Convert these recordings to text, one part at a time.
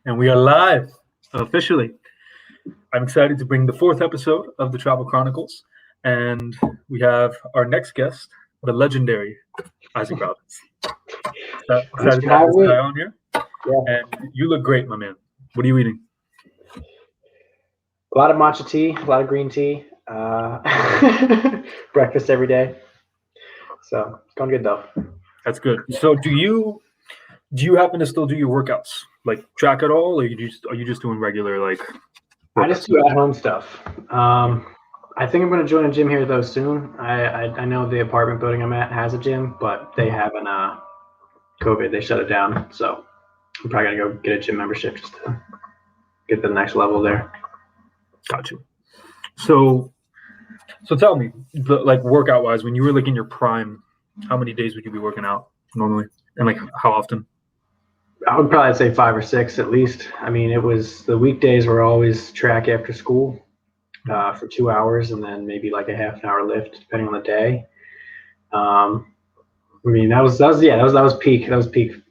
And we are live officially. I'm excited to bring the fourth episode of the Travel Chronicles, and we have our next guest, the legendary Isaac Robbins. Excited to have this guy on here. Yeah. And you look great, my man. What are you eating? A lot of matcha tea, a lot of green tea. Breakfast every day. So it's going good though. That's good. So do you happen to still do your workouts, like track at all, or are you just doing regular like? I just do at-home stuff. I think I'm going to join a gym here though soon. I know the apartment building I'm at has a gym, but they haven't COVID. They shut it down, so I'm probably going to go get a gym membership just to get the next level there. Got you. So tell me, like workout wise, when you were like in your prime, how many days would you be working out normally, and like how often? I would probably say 5 or 6 at least. I mean, it was the weekdays were always track after school for 2 hours, and then maybe like a half an hour lift depending on the day. I mean, that was peak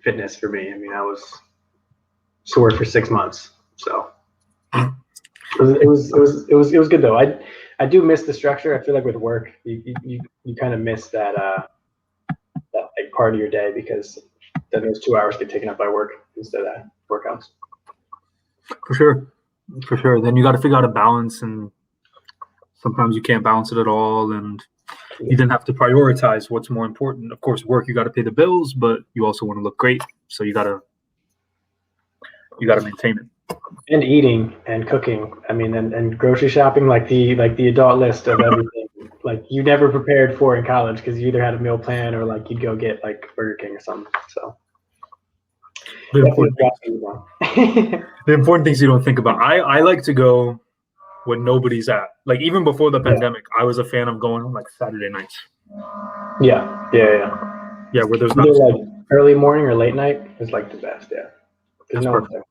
fitness for me. I mean, I was sore for 6 months, so it was good though. I do miss the structure. I feel like with work, you kind of miss that like part of your day, because then those 2 hours get taken up by work instead of workouts. For sure. Then you got to figure out a balance, and sometimes you can't balance it at all, and you then have to prioritize what's more important. Of course, work, you got to pay the bills, but you also want to look great, so you got to maintain it. And eating and cooking. I mean, and grocery shopping, like the adult list of everything. Like you never prepared for in college, because you either had a meal plan or like you'd go get like Burger King or something. So the important things you don't think about. I like to go when nobody's at. Like even before the pandemic, I was a fan of going on like Saturday nights. Yeah. Where there's either like early morning or late night is like the best. Yeah. That's perfect.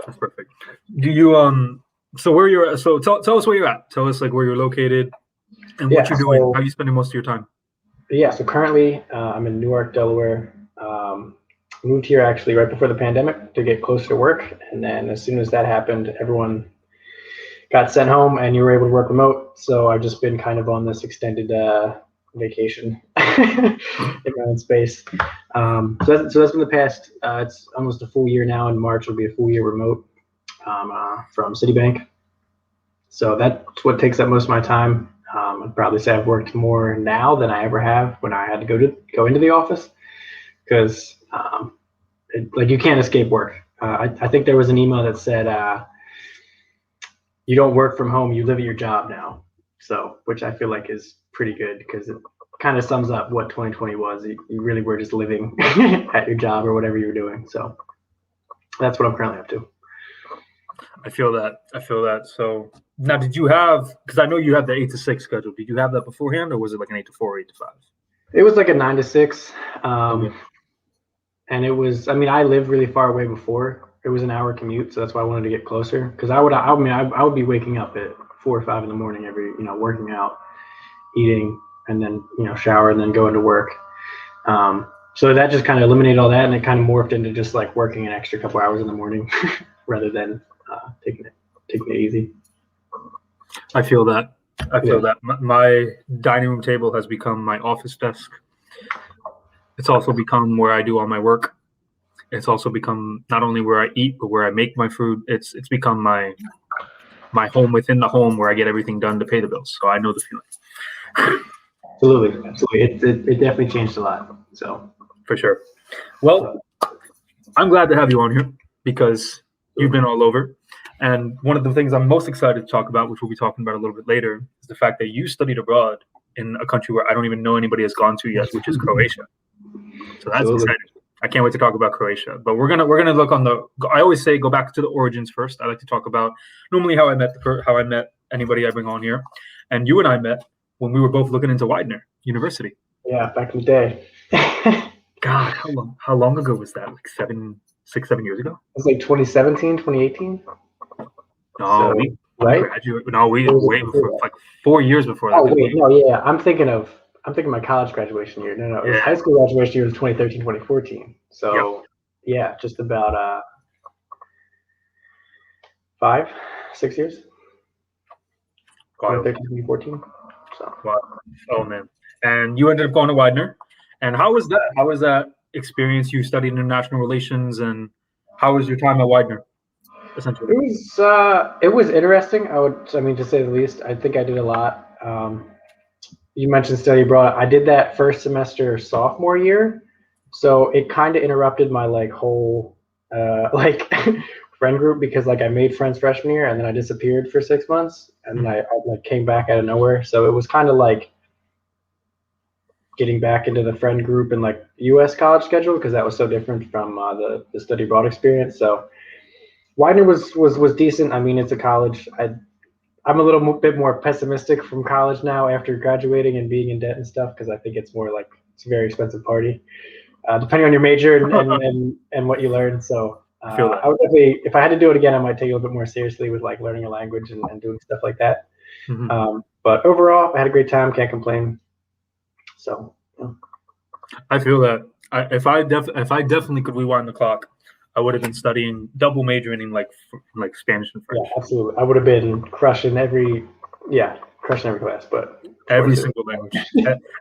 That's perfect. Do you so where you're at? So tell us where you're at. Tell us like where you're located and what you're doing. How are you spending most of your time? Yeah. So currently I'm in Newark, Delaware. Moved here actually right before the pandemic to get closer to work, and then as soon as that happened, everyone got sent home and you were able to work remote. So I've just been kind of on this extended vacation in my own space. So that's been the past. It's almost a full year now. In March will be a full year remote from Citibank. So that's what takes up most of my time. I'd probably say I've worked more now than I ever have when I had to go into the office, because like you can't escape work. I think there was an email that said you don't work from home, you live at your job now. So, which I feel like is pretty good, because it kind of sums up what 2020 was. You really were just living at your job or whatever you were doing. So that's what I'm currently up to. I feel that. So now, did you have, because I know you had the 8 to 6 schedule, did you have that beforehand, or was it like an 8 to 4, 8 to 5? It was like a 9 to 6. And it was, I mean, I lived really far away before. It was an hour commute, so that's why I wanted to get closer. Because I would be waking up at 4 or 5 in the morning working out, eating, and then shower and then going to work. So that just kind of eliminated all that, and it kind of morphed into just like working an extra couple hours in the morning rather than taking it easy. I feel that. My dining room table has become my office desk. It's also become where I do all my work. It's also become not only where I eat, but where I make my food. It's become my home within the home, where I get everything done to pay the bills. So I know the feeling. Absolutely. It definitely changed a lot. So for sure. Well, I'm glad to have you on here, because you've been all over. And one of the things I'm most excited to talk about, which we'll be talking about a little bit later, is the fact that you studied abroad in a country where I don't even know anybody has gone to yet, which is Croatia. So that's exciting. I can't wait to talk about Croatia. But we're gonna look on the. I always say go back to the origins first. I like to talk about normally how I met anybody I bring on here, and you and I met when we were both looking into Widener University. Yeah, back in the day. God, how long ago was that? Like 7 years ago? It was like 2017, 2018. No, we graduated. No, we way before, like 4 years before that. Oh wait, no, yeah, I'm thinking my college graduation year. No, it was high school graduation year was 2013, 2014. So yeah, just about 6 years. Wild. 2013, 2014. So. Wow. Oh man. And you ended up going to Widener. And how was that? How was that experience? You studied international relations, and how was your time at Widener? Essentially, it was interesting. To say the least. I think I did a lot. You mentioned study abroad. I did that first semester sophomore year, so it kind of interrupted my whole friend group because I made friends freshman year and then I disappeared for 6 months and then I came back out of nowhere. So it was kind of getting back into the friend group and U.S. college schedule because that was so different from the study abroad experience. So Widener was decent. I mean, it's a college. I'm a little bit more pessimistic from college now after graduating and being in debt and stuff because I think it's more it's a very expensive party, depending on your major and what you learn. So I would definitely, if I had to do it again, I might take it a little bit more seriously with learning a language and doing stuff like that. Mm-hmm. But overall, I had a great time. Can't complain. So yeah. I feel that if I definitely could rewind the clock, I would have been studying double majoring in Spanish and French. Yeah, absolutely. I would have been crushing every class, but every single language.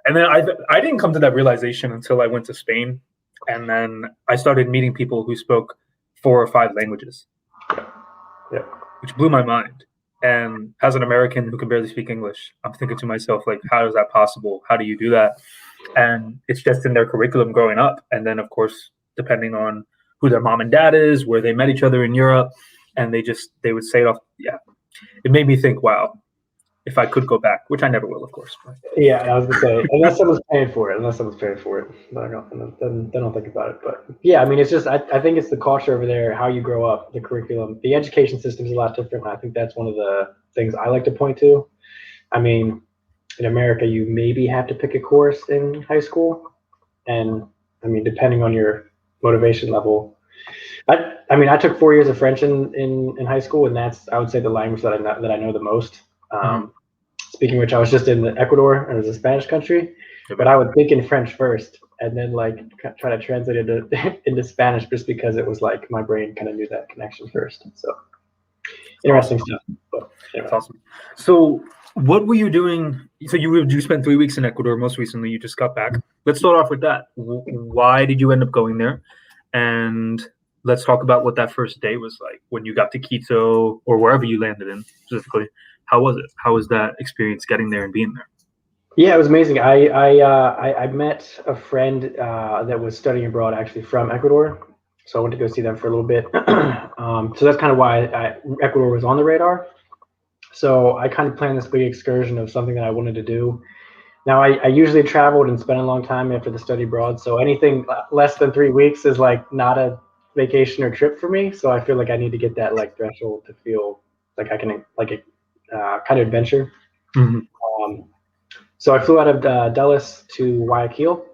And then I didn't come to that realization until I went to Spain, and then I started meeting people who spoke 4 or 5 languages. Yeah. Which blew my mind. And as an American who can barely speak English, I'm thinking to myself, how is that possible? How do you do that? And it's just in their curriculum growing up. And then, of course, depending on who their mom and dad is, where they met each other in Europe, and they would say it off. Yeah, it made me think, wow, if I could go back, which I never will, of course. But. Yeah, I was gonna say, unless someone's paying for it, but I don't think about it. But yeah, I mean, it's just I think it's the culture over there, how you grow up, the curriculum, the education system is a lot different. I think that's one of the things I like to point to. I mean, in America, you maybe have to pick a course in high school, and I mean, depending on your motivation level. I took 4 years of French in high school, and that's, I would say, the language that I know the most. Speaking of which, I was just in Ecuador, and it was a Spanish country, but I would think in French first, and then try to translate it into Spanish, just because it was my brain kind of knew that connection first. So interesting stuff. But anyway. That's awesome. So what were you doing? So you spent 3 weeks in Ecuador. Most recently, you just got back. Let's start off with that. Why did you end up going there? And let's talk about what that first day was like when you got to Quito or wherever you landed in specifically. How was it? How was that experience getting there and being there? Yeah, it was amazing. I met a friend that was studying abroad actually from Ecuador, so I went to go see them for a little bit. So that's kind of why Ecuador was on the radar. So I kind of planned this big excursion of something that I wanted to do. Now I usually traveled and spent a long time after the study abroad, so anything less than 3 weeks is not a vacation or trip for me. So I feel I need to get that threshold to feel I can kind of adventure. Mm-hmm. So I flew out of Dulles to Guayaquil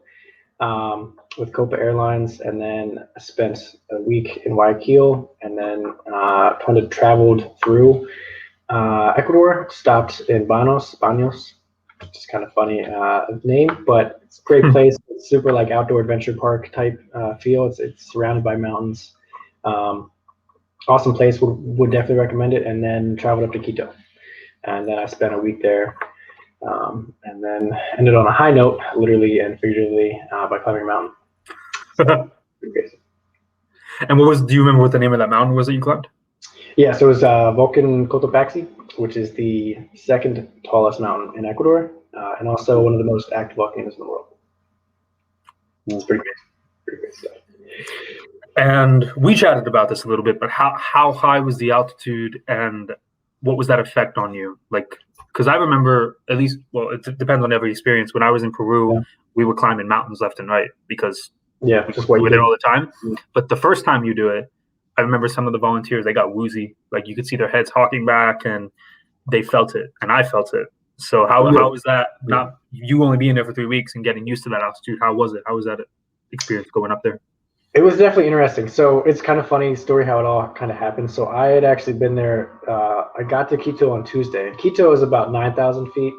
with Copa Airlines, and then I spent a week in Guayaquil, and then kind of traveled through Ecuador, stopped in Banos, which is kind of funny name, but it's a great place. It's super outdoor adventure park type feel. It's surrounded by mountains. Awesome place. Would definitely recommend it. And then traveled up to Quito, and then I spent a week there. And then ended on a high note, literally and figuratively, by climbing a mountain. So, and do you remember what the name of that mountain was that you climbed? Yeah, so it was Volcán Cotopaxi, which is the second tallest mountain in Ecuador, and also one of the most active volcanoes in the world. It's pretty great stuff. And we chatted about this a little bit, but how high was the altitude, and what was that effect on you? Because I remember, at least, well, it depends on every experience. When I was in Peru, we were climbing mountains left and right because we were there all the time. Mm-hmm. But the first time you do it, I remember some of the volunteers, they got woozy. You could see their heads hawking back, and they felt it, and I felt it. So how was that? Not you only being there for 3 weeks and getting used to that altitude. How was it? How was that experience going up there? It was definitely interesting. So it's kind of funny story how it all kind of happened. So I had actually been there. I got to Quito on Tuesday. Quito is about 9,000 feet,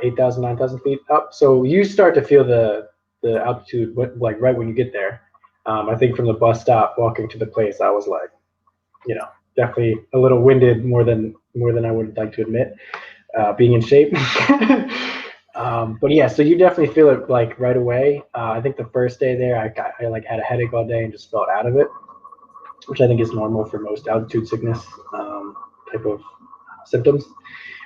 8,000, 9,000 feet up. So you start to feel the altitude right when you get there. I think from the bus stop walking to the place, I was definitely a little winded more than I would like to admit, being in shape. But yeah, so you definitely feel it like right away. I think the first day there, I like had a headache all day and just felt out of it, which I think is normal for most altitude sickness type of symptoms.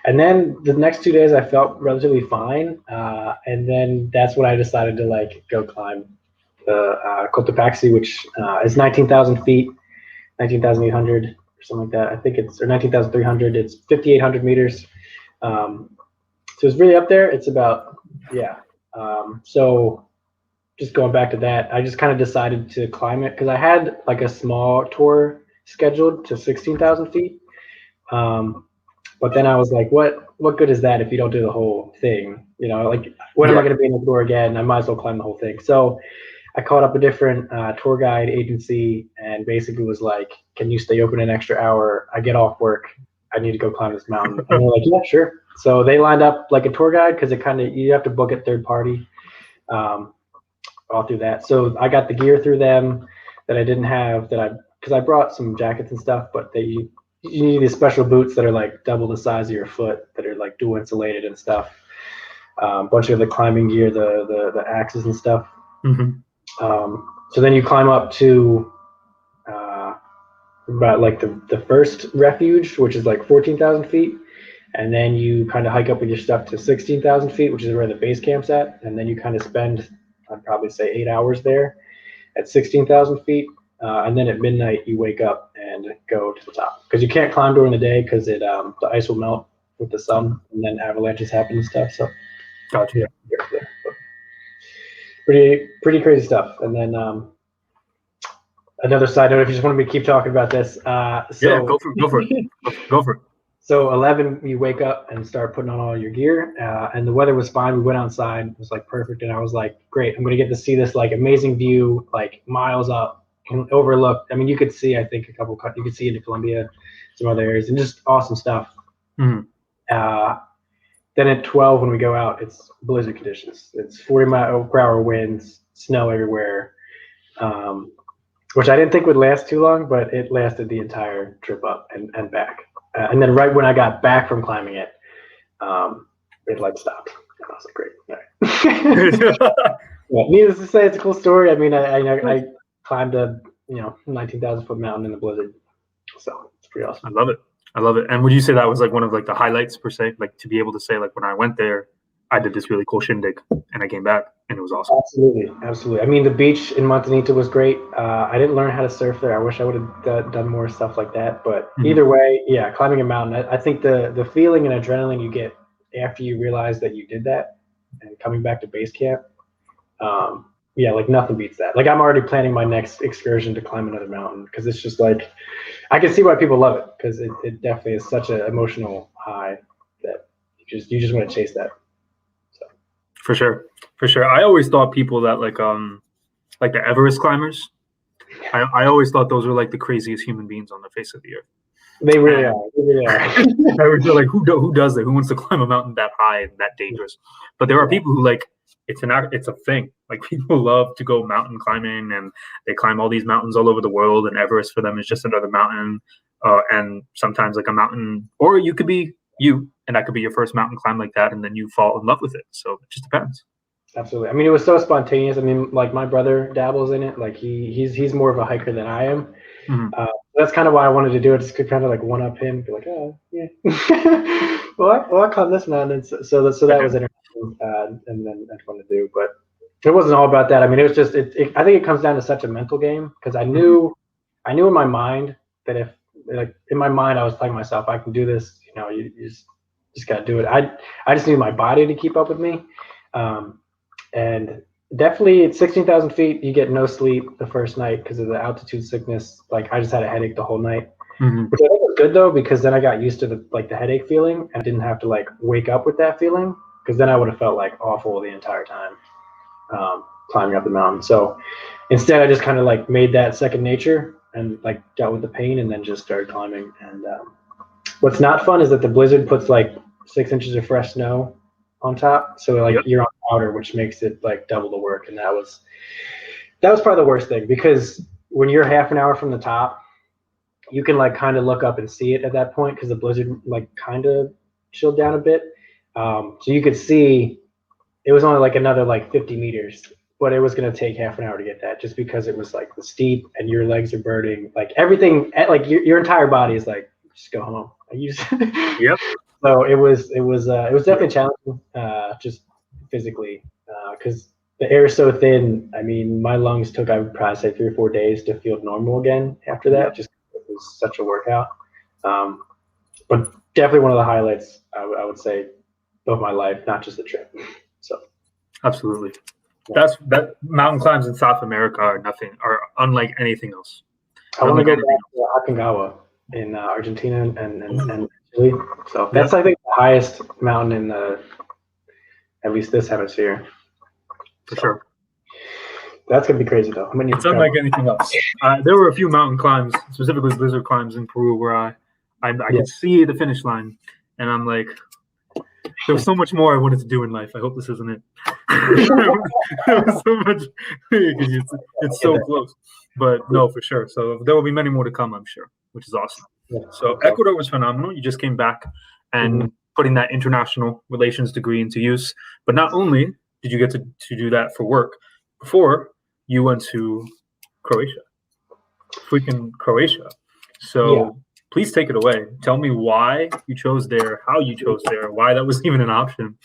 And then the next 2 days, I felt relatively fine. And then that's when I decided to like go climb the Cotopaxi, which is 19,000 feet, 19,800 or something like that. I think it's, or 19,300. It's 5,800 meters. So it's really up there. It's about, yeah. So just going back to that, I just kind of decided to climb it because I had like a small tour scheduled to 16,000 feet. But then I was like, what good is that if you don't do the whole thing? You know, like when am I going to be in Ecuador again? I might as well climb the whole thing. So I called up a different tour guide agency and basically was like, can you stay open an extra hour? I get off work. I need to go climb this mountain. And they're like, yeah, sure. So they lined up like a tour guide because it kind of, you have to book it third party all through that. So I got the gear through them that I didn't have because I brought some jackets and stuff, but you need these special boots that are like double the size of your foot that are like dual insulated and stuff. A bunch of the climbing gear, the axes and stuff. Mm-hmm. So then you climb up to about like the first refuge, which is like 14,000 feet. And then you kind of hike up with your stuff to 16,000 feet, which is where the base camp's at. And then you kind of spend, I'd probably say 8 hours there at 16,000 feet. And then at midnight, you wake up and go to the top because you can't climb during the day because the ice will melt with the sun and then avalanches happen and stuff. So, gotcha. Yeah. Pretty crazy stuff. And then another side note, if you just want me to keep talking about this. Yeah, go for it. Go for it. So 11, you wake up and start putting on all your gear, and the weather was fine. We went outside; it was like perfect, and I was like, "Great! I'm gonna get to see this like amazing view, like miles up, and overlook. I mean, you could see, I think, you could see into Colombia, some other areas, and just awesome stuff." Mm-hmm. Then at 12, when we go out, it's blizzard conditions. It's 40-mile-per-hour winds, snow everywhere, which I didn't think would last too long, but it lasted the entire trip up and back. And then right when I got back from climbing it, it like stopped. And I was like, great. All right. Well, needless to say, it's a cool story. I mean, I climbed a 19,000 foot mountain in the blizzard, so it's pretty awesome. I love it. And would you say that was like one of like the highlights per se, like to be able to say like when I went there, I did this really cool shindig and I came back and it was awesome. Absolutely. I mean, the beach in Montanita was great. I didn't learn how to surf there. I wish I would have done more stuff like that. But either way, yeah, climbing a mountain. I think the feeling and adrenaline you get after you realize that you did that and coming back to base camp, yeah, like nothing beats that. Like I'm already planning my next excursion to climb another mountain because it's just like I can see why people love it because it definitely is such an emotional high that you just want to chase that. For sure. I always thought people that like the Everest climbers, I always thought those were like the craziest human beings on the face of the earth. They really are. I would feel like who does that? Who wants to climb a mountain that high and that dangerous? But there are people who like it's a thing. Like people love to go mountain climbing and they climb all these mountains all over the world. And Everest for them is just another mountain. And sometimes like a mountain, or you could be you, and that could be your first mountain climb like that, and then you fall in love with it. So it just depends. Absolutely. I mean, it was so spontaneous. I mean, like my brother dabbles in it. Like he's more of a hiker than I am. Mm-hmm. That's kind of why I wanted to do it. Just to kind of like one up him, be like, oh yeah, well I climbed this mountain. So that was interesting, and then that's fun to do. But it wasn't all about that. I mean, it was just I think it comes down to such a mental game because I knew in my mind that if like in my mind I was telling myself I can do this. You know, you just got to do it. I just need my body to keep up with me. And definitely at 16,000 feet, you get no sleep the first night because of the altitude sickness. Like I just had a headache the whole night, which I think was good though, because then I got used to the headache feeling and didn't have to like wake up with that feeling because then I would have felt like awful the entire time climbing up the mountain. So instead I just kind of like made that second nature and like dealt with the pain and then just started climbing. And what's not fun is that the blizzard puts like 6 inches of fresh snow on top, so like you're on powder, which makes it like double the work. And that was probably the worst thing because when you're half an hour from the top you can like kind of look up and see it at that point because the blizzard like kind of chilled down a bit. So you could see it was only like another like 50 meters, but it was going to take half an hour to get that just because it was like the steep and your legs are burning, like everything, like your entire body is like, just go home. Like, you just Yep. So it was definitely challenging, just physically, because the air is so thin. I mean, my lungs took, I would probably say, 3 or 4 days to feel normal again after that. Yep. Just it was such a workout. But definitely one of the highlights, I would say, of my life, not just the trip. So Absolutely. That mountain climbs in South America are unlike anything else. I want to Unlike go anything back to Aconcagua in Argentina and else. Chile. So that's, I think, the highest mountain in at least this hemisphere. For sure. That's gonna be crazy though. It's unlike anything else. There were a few mountain climbs, specifically blizzard climbs in Peru, where I could see the finish line, and I'm like, there was so much more I wanted to do in life. I hope this isn't it. There was so much because it's so close, but no, for sure. So there will be many more to come, I'm sure, which is awesome. Yeah. So Ecuador was phenomenal. You just came back and putting that international relations degree into use. But not only did you get to do that for work, before you went to Croatia, freaking Croatia. So please take it away. Tell me why you chose there, how you chose there, why that was even an option,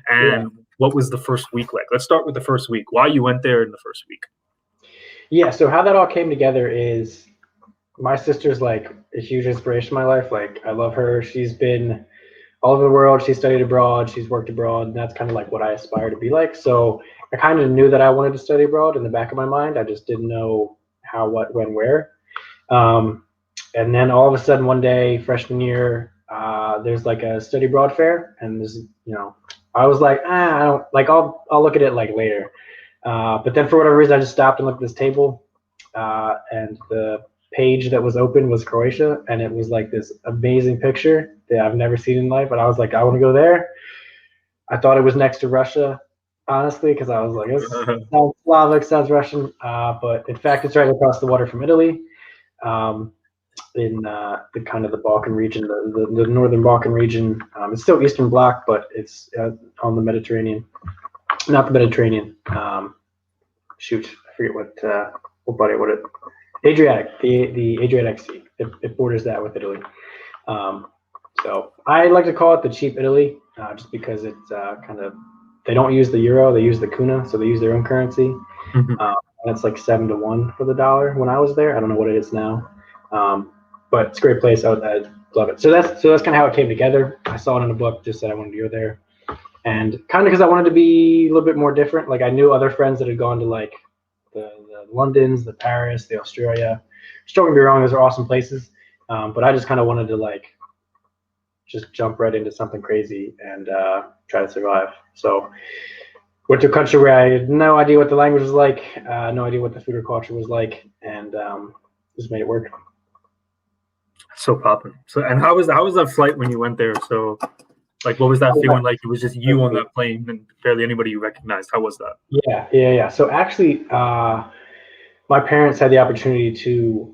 and what was the first week like. Let's start with the first week. Why you went there in the first week. Yeah, so how that all came together is my sister's like a huge inspiration in my life. Like, I love her. She's been all over the world. She studied abroad. She's worked abroad. And that's kind of like what I aspire to be like. So I kind of knew that I wanted to study abroad in the back of my mind. I just didn't know how, what, when, where. And then all of a sudden one day, freshman year, there's like a study abroad fair. And there's, I was like, I don't like, I'll look at it like later. But then for whatever reason, I just stopped and looked at this table. And the page that was open was Croatia, and it was like this amazing picture that I've never seen in life. And I was like, I want to go there. I thought it was next to Russia, honestly, because I was like, this sounds Slavic, sounds Russian, but in fact, it's right across the water from Italy, in the kind of the Balkan region, the northern Balkan region. It's still Eastern Bloc, but it's on the Mediterranean, not the Mediterranean. Shoot, I forget what it. Adriatic, the Adriatic Sea. It borders that with Italy. So I like to call it the cheap Italy, just because it's kind of, they don't use the euro, they use the kuna, so they use their own currency. And it's like 7-1 for the dollar when I was there. I don't know what it is now, but it's a great place. I love it. So that's kind of how it came together. I saw it in a book, just said I wanted to go there, and kind of because I wanted to be a little bit more different. Like, I knew other friends that had gone to like the Londons, the Paris, the Australia. Just don't get me wrong, those are awesome places, but I just kind of wanted to like just jump right into something crazy and try to survive. So went to a country where I had no idea what the language was like, no idea what the food or culture was like, and just made it work. So popping. So, and how was that flight when you went there? So, like, what was that feeling like? It was just you on that plane and barely anybody you recognized. How was that? Yeah. So actually, my parents had the opportunity to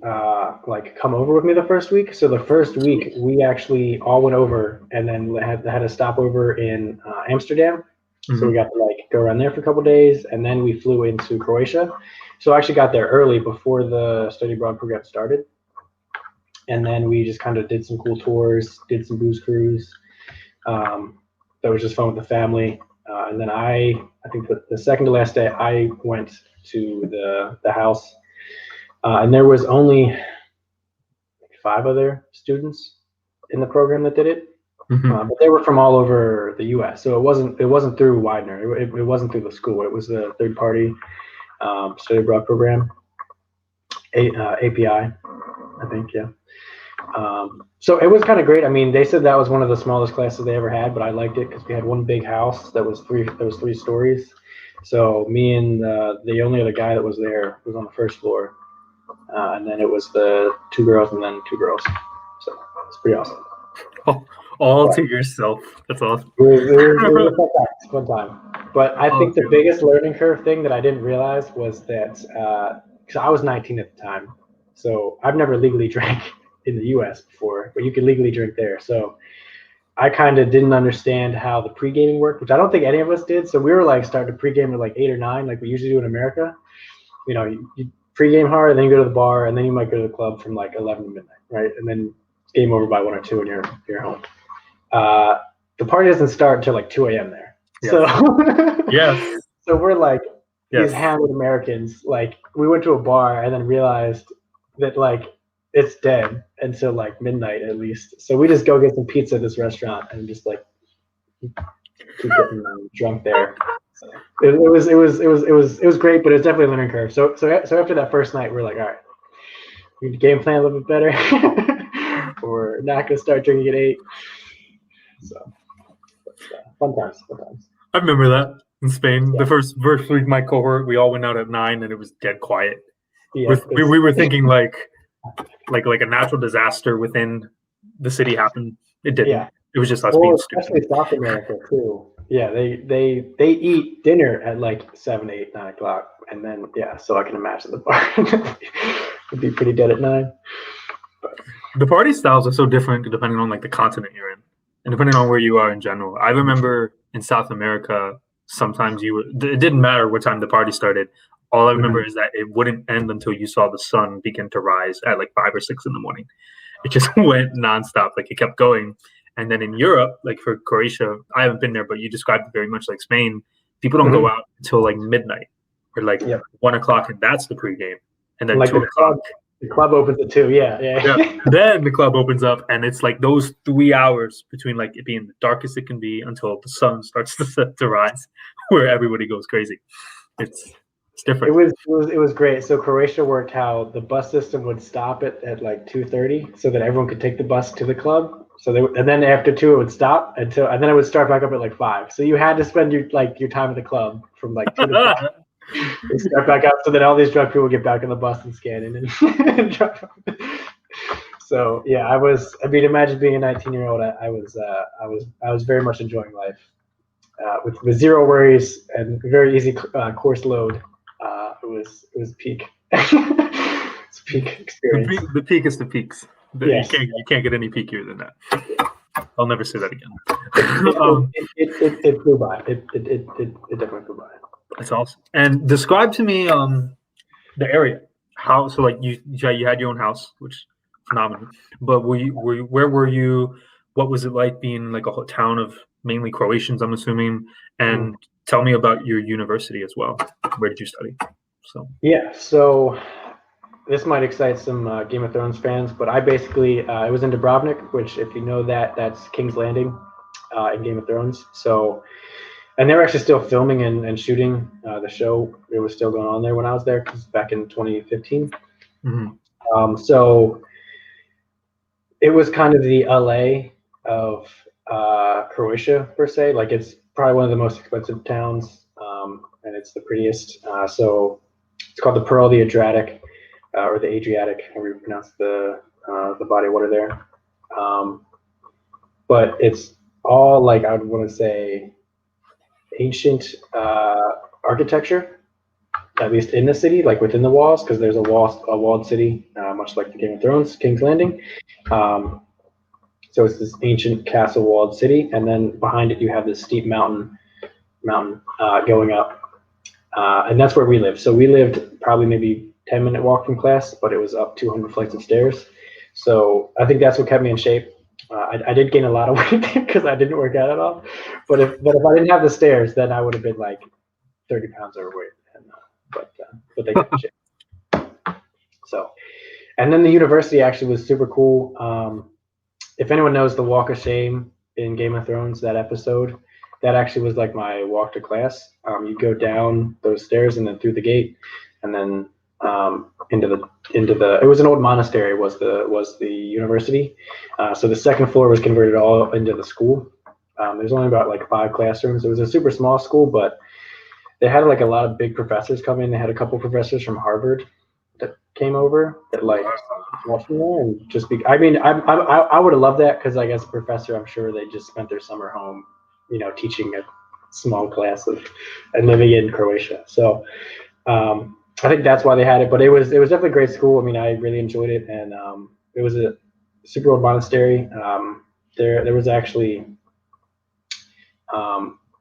like come over with me the first week. So the first week we actually all went over, and then had a stopover in Amsterdam. So we got to like go around there for a couple of days, and then we flew into Croatia. So I actually got there early before the study abroad program started. And then we just kind of did some cool tours, did some booze cruise. That was just fun with the family. And then I think the second to last day, I went to the house, and there was only 5 other students in the program that did it, but they were from all over the U.S. So it wasn't through Widener. It wasn't through the school. It was the third party study abroad program, API, I think. Yeah. So it was kind of great. I mean, they said that was one of the smallest classes they ever had, but I liked it because we had one big house that was 3 stories. So me and the only other guy that was there was on the first floor, and then it was the 2 girls and then 2 girls. So it's pretty awesome. All to yourself. That's awesome. It was a fun time. But I think the biggest learning curve thing that I didn't realize was that because I was 19 at the time, so I've never legally drank in the U.S. before, but you could legally drink there. So I kind of didn't understand how the pre-gaming worked, which I don't think any of us did. So we were like starting to pre-game at like 8 or 9, like we usually do in America. You know, you pre-game hard, and then you go to the bar, and then you might go to the club from like 11 to midnight, right? And then it's game over by 1 or 2, and you're home. The party doesn't start until like 2 a.m. there. Yes. So Yes. So we're like Yes. these hammered Americans. Like we went to a bar and then realized that like it's dead until like midnight at least. So we just go get some pizza at this restaurant and just like keep getting drunk there. So it was great, but it was definitely a learning curve. So after that first night, we're like, all right, we need to game plan a little bit better. We're not gonna start drinking at 8. So fun times. I remember that in Spain. Yeah. The first week, my cohort, we all went out at 9, and it was dead quiet. Yeah, we were thinking like a natural disaster within the city happened. It didn't. Yeah. It was just us being stupid. Especially South America too. Yeah, they eat dinner at like 7, 8, 9 o'clock, and then so I can imagine the bar would be pretty dead at 9. But the party styles are so different depending on like the continent you're in, and depending on where you are in general. I remember in South America, sometimes it didn't matter what time the party started. All I remember is that it wouldn't end until you saw the sun begin to rise at like 5 or 6 in the morning. It just went nonstop, like it kept going. And then in Europe, like for Croatia, I haven't been there, but you described it very much like Spain. People don't go out until like midnight or like 1 o'clock, and that's the pregame. And then like 2 o'clock. The club opens at 2, yeah. Then the club opens up, and it's like those 3 hours between like it being the darkest it can be until the sun starts to rise, where everybody goes crazy. It's different. It was great. So Croatia worked how the bus system would stop at like 2:30, so that everyone could take the bus to the club. So and then after 2 it would stop and then it would start back up at like 5. So you had to spend your time at the club from like 2 to 5. They start back up so that all these drunk people get back on the bus and scan in and drop. So imagine being a 19-year-old. I was very much enjoying life with zero worries and very easy course load. It was peak. It's peak experience. The peak is the peaks. Yes. You can't get any peakier than that. I'll never say that again. It flew by. It definitely flew by. That's awesome. And describe to me the area. How like you had your own house, which is phenomenal. But where were you? What was it like being like a whole town of mainly Croatians, I'm assuming? And tell me about your university as well. Where did you study? So this might excite some Game of Thrones fans, but I basically I was in Dubrovnik, which if you know that's King's Landing in Game of Thrones. So. And they were actually still filming and shooting the show. It was still going on there when I was there, because back in 2015. So it was kind of the LA of Croatia, per se. Like it's probably one of the most expensive towns, and it's the prettiest. So it's called the Pearl, the Adriatic, or the Adriatic, however you pronounce the body of water there. But it's all like, I would want to say, ancient architecture, at least in the city, like within the walls, because there's a walled city, much like the Game of Thrones, King's Landing. So it's this ancient castle walled city, and then behind it you have this steep mountain going up, and that's where we lived. So we lived probably maybe 10-minute walk from class, but it was up 200 flights of stairs. So I think that's what kept me in shape. I did gain a lot of weight because I didn't work out at all. But if I didn't have the stairs, then I would have been like 30 pounds overweight. But they kept me in shape. So, and then the university actually was super cool. If anyone knows the Walk of Shame in Game of Thrones, that episode, that actually was like my walk to class. You go down those stairs and then through the gate, and then into the it was an old monastery was the university. So the second floor was converted all into the school. There's only about like 5 classrooms. It was a super small school, but they had like a lot of big professors come in. They had a couple professors from Harvard that came over that like watched me there and just be. I mean, I would have loved that, because like as a professor, I'm sure they just spent their summer home, teaching a small class and living in Croatia. So I think that's why they had it. But it was definitely a great school. I mean, I really enjoyed it, and it was super old monastery. There was actually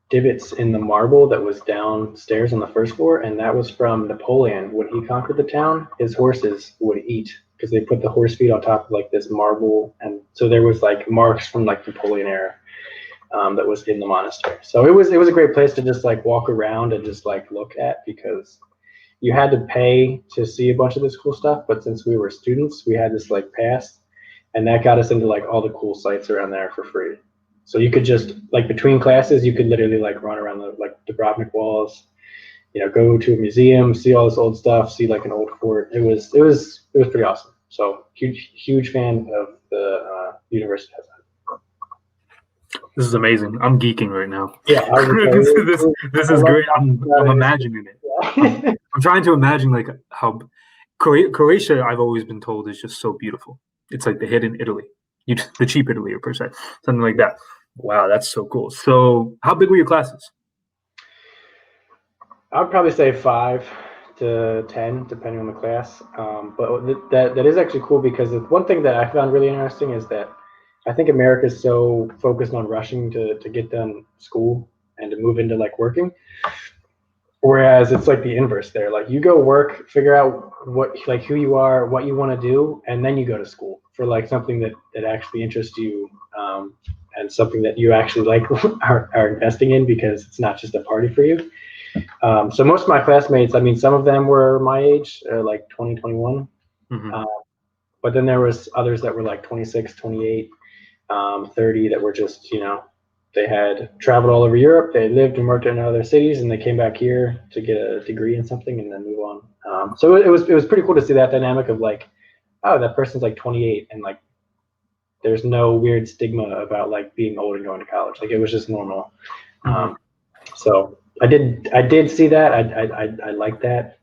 divots in the marble that was downstairs on the first floor, and that was from Napoleon. When he conquered the town, his horses would eat because they put the horse feet on top of like this marble, and so there was like marks from like Napoleon era that was in the monastery. So it was a great place to just like walk around and just like look at, because you had to pay to see a bunch of this cool stuff, but since we were students, we had this like pass, and that got us into like all the cool sites around there for free. So you could just like between classes, you could literally like run around the like Dubrovnik walls, go to a museum, see all this old stuff, see like an old fort. It was pretty awesome. So huge fan of the university. This is amazing. I'm geeking right now. Yeah, this is great. I'm imagining it. Yeah. I'm trying to imagine like how Croatia, I've always been told, is just so beautiful. It's like the hidden Italy, the cheap Italy, per se, something like that. Wow, that's so cool. So, how big were your classes? I would probably say 5 to 10, depending on the class. But that is actually cool, because one thing that I found really interesting is that I think America is so focused on rushing to get done school and to move into like working. Whereas it's like the inverse there. Like you go work, figure out who you are, what you want to do, and then you go to school for like something that actually interests you, and something that you actually like are investing in, because it's not just a party for you. So most of my classmates, I mean, some of them were my age, like 20, 21. Mm-hmm. But then there was others that were like 26, 28. 30 that were just, they had traveled all over Europe. They lived and worked in other cities, and they came back here to get a degree in something and then move on. So it was pretty cool to see that dynamic of like, oh, that person's like 28, and like there's no weird stigma about like being old and going to college. Like it was just normal. Mm-hmm. So I did see that. I liked that.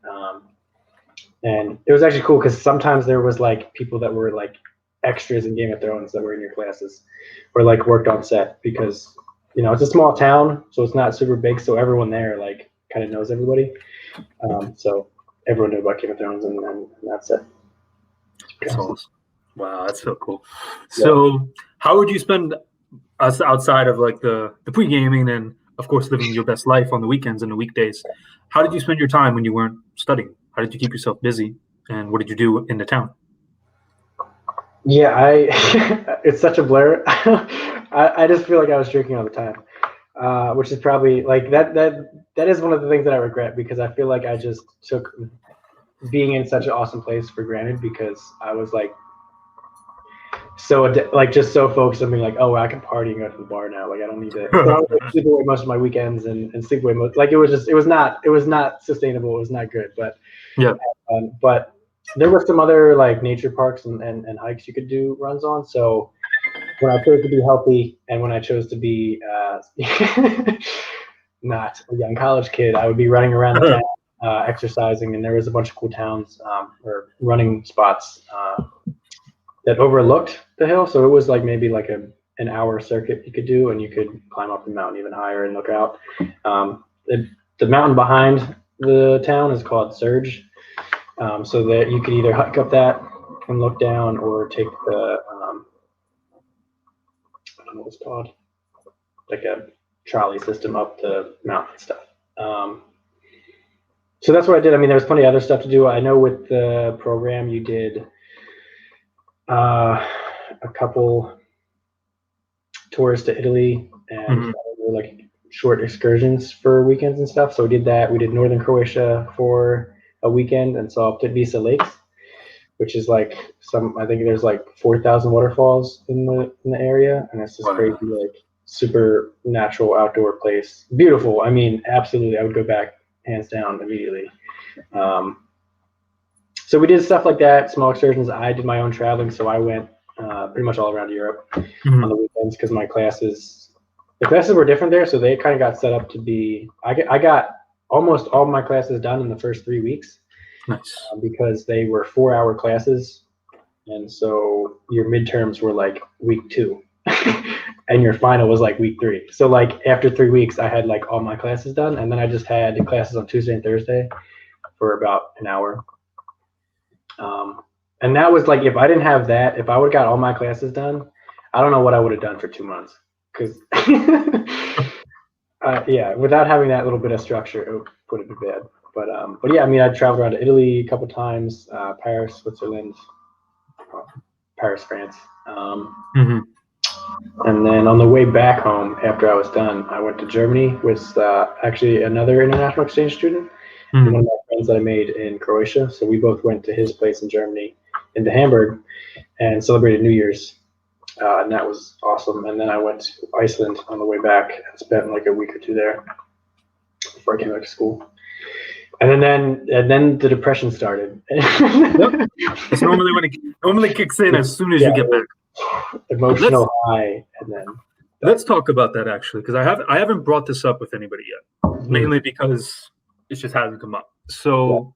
And it was actually cool because sometimes there was like people that were like extras in Game of Thrones that were in your classes, or like worked on set, because it's a small town, so it's not super big, so everyone there like kind of knows everybody. So everyone knew about Game of Thrones, and that's it. That's awesome. Wow, that's so cool. So how would you spend us outside of like the pre-gaming and of course living your best life on the weekends and the weekdays? How did you spend your time when you weren't studying? How did you keep yourself busy, and what did you do in the town? Yeah, it's such a blur. I just feel like I was drinking all the time, which is probably like that is one of the things that I regret, because I feel like I just took being in such an awesome place for granted, because I was like just so focused on being like, oh, I can party and go to the bar now. Like I don't need to. So I would sleep away most of my weekends and sleep away most. Like it was not sustainable. It was not good. But yeah. But there were some other like nature parks and hikes you could do runs on. So when I chose to be healthy, and when I chose to be not a young college kid, I would be running around the town, exercising, and there was a bunch of cool towns or running spots that overlooked the hill. So it was like maybe like an hour circuit you could do, and you could climb up the mountain even higher and look out. The mountain behind the town is called Surge. So that you could either hike up that and look down, or take the I don't know what it's called, like a trolley system up the mountain and stuff. So that's what I did. I mean, there was plenty of other stuff to do. I know with the program you did a couple tours to Italy, and like short excursions for weekends and stuff. So we did that. We did northern Croatia for a weekend and saw Plitvice Lakes, which is like I think there's like 4,000 waterfalls in the area, and it's this crazy like super natural outdoor place. Beautiful. I mean, absolutely, I would go back hands down immediately. So we did stuff like that, small excursions. I did my own traveling, so I went pretty much all around Europe on the weekends, because the classes were different there, so they kind of got set up to be. I got almost all my classes done in the first 3 weeks. Nice. Because they were 4-hour classes, and so your midterms were like week 2, and your final was like week 3. So like after 3 weeks, I had like all my classes done, and then I just had classes on Tuesday and Thursday for about an hour. And that was like, if I didn't have that, if I would have got all my classes done, I don't know what I would have done for 2 months. Because, yeah, without having that little bit of structure, it would have been bad. But yeah, I mean, I traveled around to Italy a couple times, Paris, Switzerland, Paris, France. Mm-hmm. And then on the way back home, after I was done, I went to Germany with actually another international exchange student, Mm-hmm. one of my friends that I made in Croatia. So we both went to his place in Germany, into Hamburg, and celebrated New Year's. And that was awesome. And then I went to Iceland on the way back and spent like a week or two there before I came back to school. And then the depression started. Yep. It's normally when it normally kicks in as soon as you get back. Emotional high, and then let's talk about that actually, because I haven't brought this up with anybody yet, mainly because it just hasn't come up. So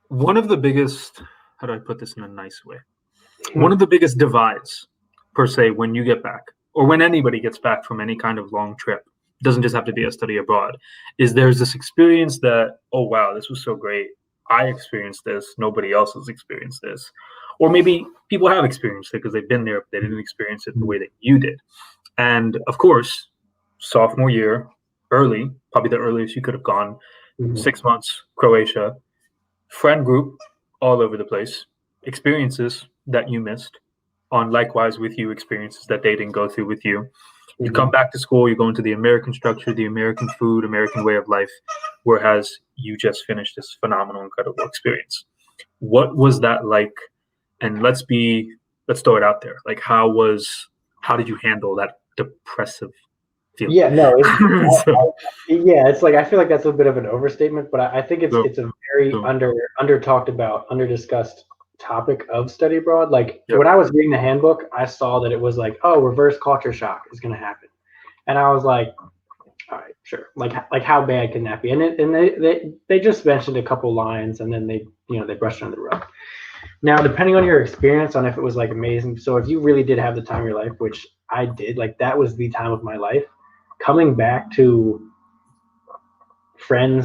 one of the biggest, how do I put this in a nice way? One of the biggest divides, per se, when you get back, or when anybody gets back from any kind of long trip, doesn't just have to be a study abroad, is there's this experience that, oh wow, this was so great. I experienced this. Nobody else has experienced this. Or maybe people have experienced it because they've been there, but they didn't experience it the way that you did. And of course, sophomore year, early, probably the earliest you could have gone, 6 months, Croatia, friend group all over the place, experiences that you missed, on likewise with you, experiences that they didn't go through with you. You come back to school, you go into the American structure, the American food, American way of life, whereas you just finished this phenomenal, incredible experience. What was that like? And let's throw it out there. Like, how did you handle that depressive feeling? Yeah, no, it's like, I feel like that's a bit of an overstatement, but I think it's a very under talked about, under discussed topic of study abroad. Like when I was reading the handbook, I saw that it was like, oh, reverse culture shock is going to happen, and I was like, all right, sure. Like how bad can that be? And they just mentioned a couple lines, and then they brushed under the rug. Now, depending on your experience, on if it was like amazing. So if you really did have the time of your life, which I did, like that was the time of my life. Coming back to a friend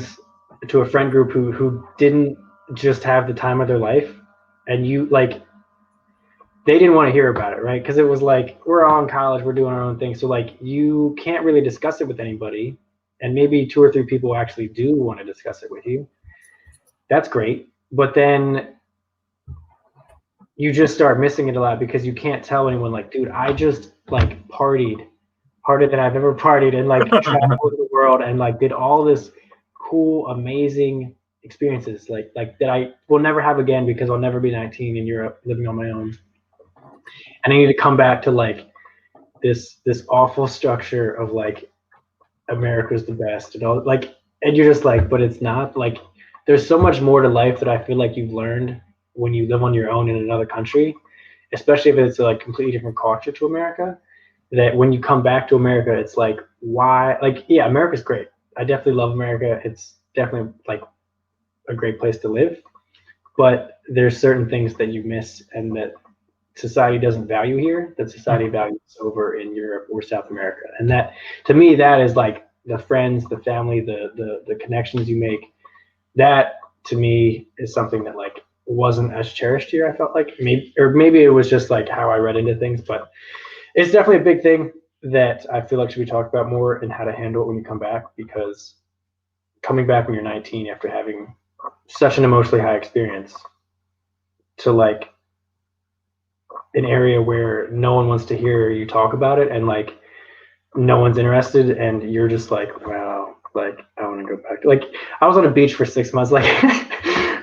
group who didn't just have the time of their life, and you like, they didn't want to hear about it, right? Because it was like, we're all in college, we're doing our own thing, so like you can't really discuss it with anybody, and maybe 2 or 3 people actually do want to discuss it with you. That's great, but then you just start missing it a lot because you can't tell anyone, like, dude, I just like partied harder than I've ever partied, and like traveled the world and like did all this cool, amazing experiences like that I will never have again because I'll never be 19 in Europe living on my own. And I need to come back to like this awful structure of like America's the best and all, like, and you're just like, but it's not. Like there's so much more to life that I feel like you've learned when you live on your own in another country, especially if it's a like completely different culture to America, that when you come back to America, it's like, why? Like, yeah, America's great. I definitely love America. It's definitely like a great place to live, but there's certain things that you miss and that society doesn't value here, that society values over in Europe or South America. And that, to me, that is like the friends, the family, the connections you make. That to me is something that like wasn't as cherished here. I felt like maybe it was just like how I read into things, but it's definitely a big thing that I feel like should be talked about more, and how to handle it when you come back, because coming back when you're 19 after having such an emotionally high experience to like an area where no one wants to hear you talk about it, and like no one's interested, and you're just like, wow, like I want to go back. Like I was on a beach for 6 months. Like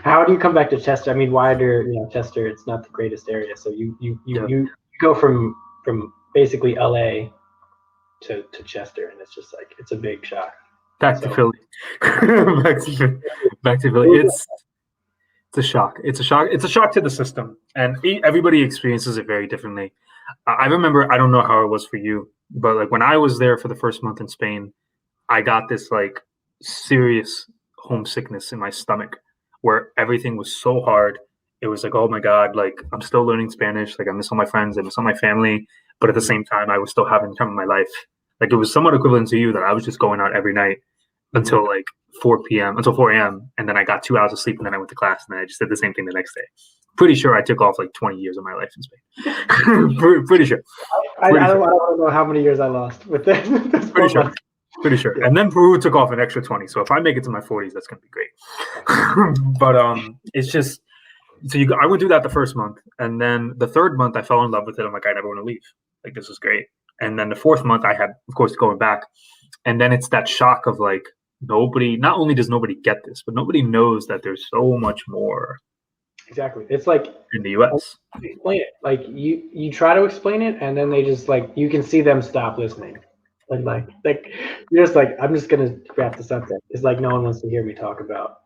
how do you come back to Chester? I mean, wider, Chester, it's not the greatest area. So you go from basically LA to Chester, and it's just like, it's a big shock. Back to Philly. back to Philly. It's a shock. It's a shock. It's a shock to the system, and everybody experiences it very differently. I remember, I don't know how it was for you, but like when I was there for the first month in Spain, I got this like serious homesickness in my stomach, where everything was so hard. It was like, oh my God, like I'm still learning Spanish. Like I miss all my friends, I miss all my family. But at the same time, I was still having the time of my life. Like it was somewhat equivalent to you, that I was just going out every night until like 4 a.m. And then I got 2 hours of sleep, and then I went to class, and then I just did the same thing the next day. Pretty sure I took off like 20 years of my life in Spain. Pretty sure. I don't know how many years I lost with this. Pretty sure. Yeah. And then Peru took off an extra 20. So if I make it to my 40s, that's going to be great. But it's just, so I went through that the first month. And then the third month, I fell in love with it. I'm like, I never want to leave. Like, this is great. And then the fourth month, I had, of course, going back. And then it's that shock of like, not only does nobody get this, but nobody knows that there's so much more. Exactly. It's like in the US. Explain it. Like you try to explain it, and then they just like you can see them stop listening. Like you're just like, I'm just gonna wrap this up then. It's like no one wants to hear me talk about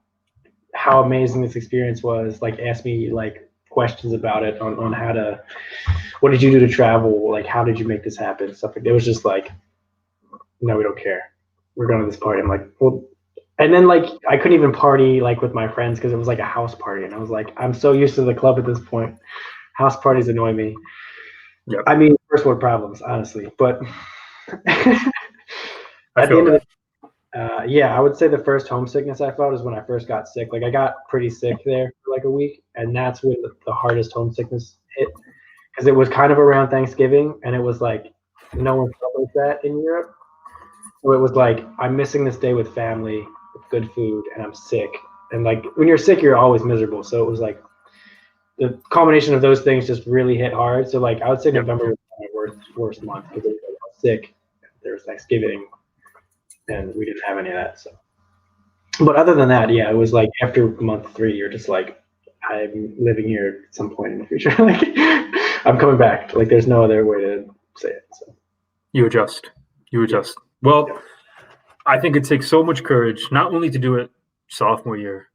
how amazing this experience was. Like ask me like questions about it on what did you do to travel? Like how did you make this happen? Stuff like that. It was just like, no, we don't care. We're going to this party. I'm like, well. And then like I couldn't even party like with my friends because it was like a house party, and I was like, I'm so used to the club at this point. House parties annoy me. Yep. I mean, first world problems, honestly. But at the end of it, I would say the first homesickness I felt is when I first got sick. Like I got pretty sick there for like a week, and that's when the hardest homesickness hit because it was kind of around Thanksgiving, and it was like no one felt like that in Europe. So it was like I'm missing this day with family. Good food, and I'm sick, and like when you're sick you're always miserable, so it was like the combination of those things just really hit hard. So like I would say November was my worst month because I was sick, there was Thanksgiving, and we didn't have any of that. So but other than that, it was like after month 3 you're just like, I'm living here at some point in the future. Like I'm coming back. Like there's no other way to say it. So you adjust. Well, I think it takes so much courage, not only to do it sophomore year,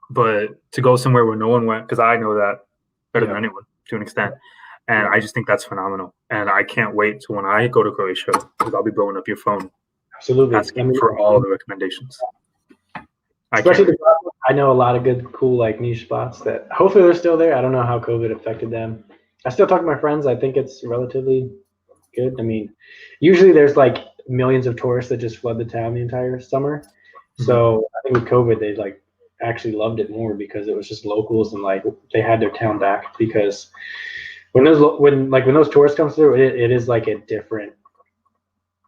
but to go somewhere where no one went, because I know that better than anyone to an extent. And I just think that's phenomenal. And I can't wait to when I go to Croatia, because I'll be blowing up your phone. Absolutely. Asking for all the recommendations. Especially I know a lot of good, cool, like niche spots that hopefully they're still there. I don't know how COVID affected them. I still talk to my friends. I think it's relatively good. I mean, usually there's like millions of tourists that just flood the town the entire summer. Mm-hmm. So I think with COVID, they like actually loved it more because it was just locals and like they had their town back. Because when those tourists come through, it is like a different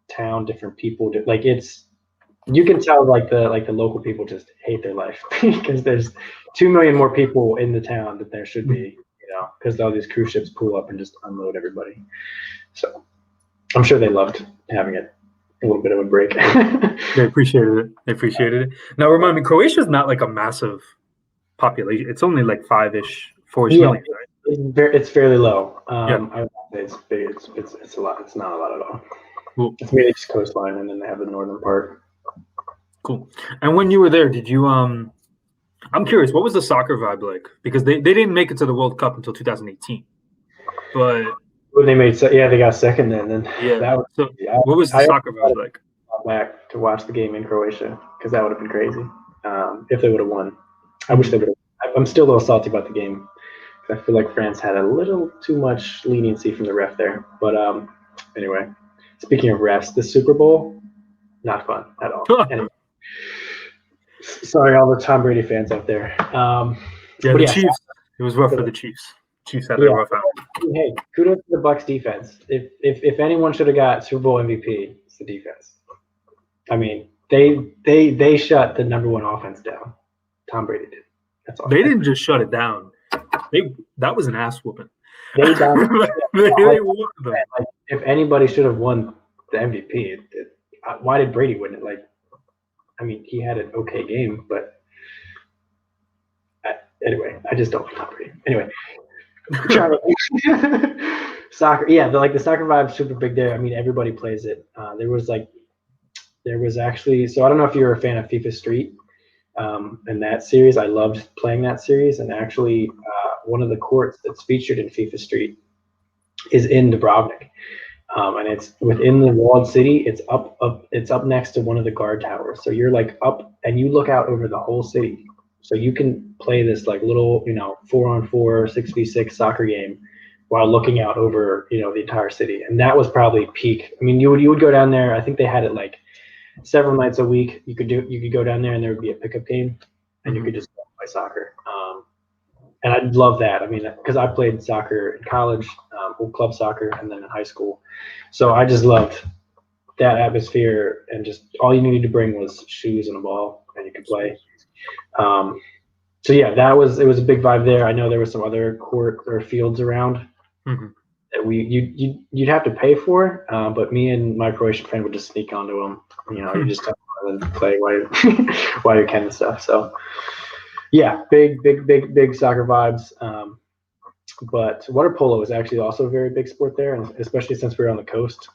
town, different people. Like you can tell like the local people just hate their life because there's 2 million more people in the town than there should be. Because all these cruise ships pull up and just unload everybody. So I'm sure they loved having it. A little bit of a break. They appreciated it. Now remind me, Croatia is not like a massive population. It's only like 4-ish million, right? It's fairly low. I would say it's big. It's a lot. It's not a lot at all. Cool. It's mainly just coastline, and then they have the northern part. Cool. And when you were there, did you I'm curious, what was the soccer vibe like? Because they didn't make it to the World Cup until 2018, but when they made, they got second then. What was the soccer vibe like? Back to watch the game in Croatia because that would have been crazy if they would have won. I wish they would have. I'm still a little salty about the game because I feel like France had a little too much leniency from the ref there. But anyway, speaking of refs, the Super Bowl, not fun at all. Anyway, sorry, all the Tom Brady fans out there. The Chiefs. It was rough for the Chiefs. Chiefs had a rough out. Hey, kudos to the Bucs defense. If anyone should have got Super Bowl MVP, it's the defense. I mean, they shut the number 1 offense down. Tom Brady did. That's all. They didn't just shut it down. That was an ass whooping. They whooped them. Like, if anybody should have won the MVP, why did Brady win it? Like, I mean, he had an okay game, but anyway, I just don't like Tom Brady. Anyway. Soccer, the soccer vibe is super big there. I mean, everybody plays it. There was actually, so I don't know if you're a fan of FIFA Street and that series. I loved playing that series, and actually one of the courts that's featured in FIFA Street is in Dubrovnik, and it's within the walled city. It's up next to one of the guard towers, so you're like up and you look out over the whole city. So you can play this like little, 4-on-4, 6v6 soccer game while looking out over, the entire city. And that was probably peak. I mean, you would go down there. I think they had it like several nights a week. You could go down there and there would be a pickup game, and you could just play soccer. And I love that. I mean, because I played soccer in college, club soccer, and then in high school. So I just loved that atmosphere, and just all you needed to bring was shoes and a ball, and you could play. So yeah, it was a big vibe there. I know there was some other court or fields around that you'd have to pay for, but me and my Croatian friend would just sneak onto them. You just have to play while you can and stuff. So yeah, big soccer vibes. But water polo is actually also a very big sport there, and especially since we're on the coast.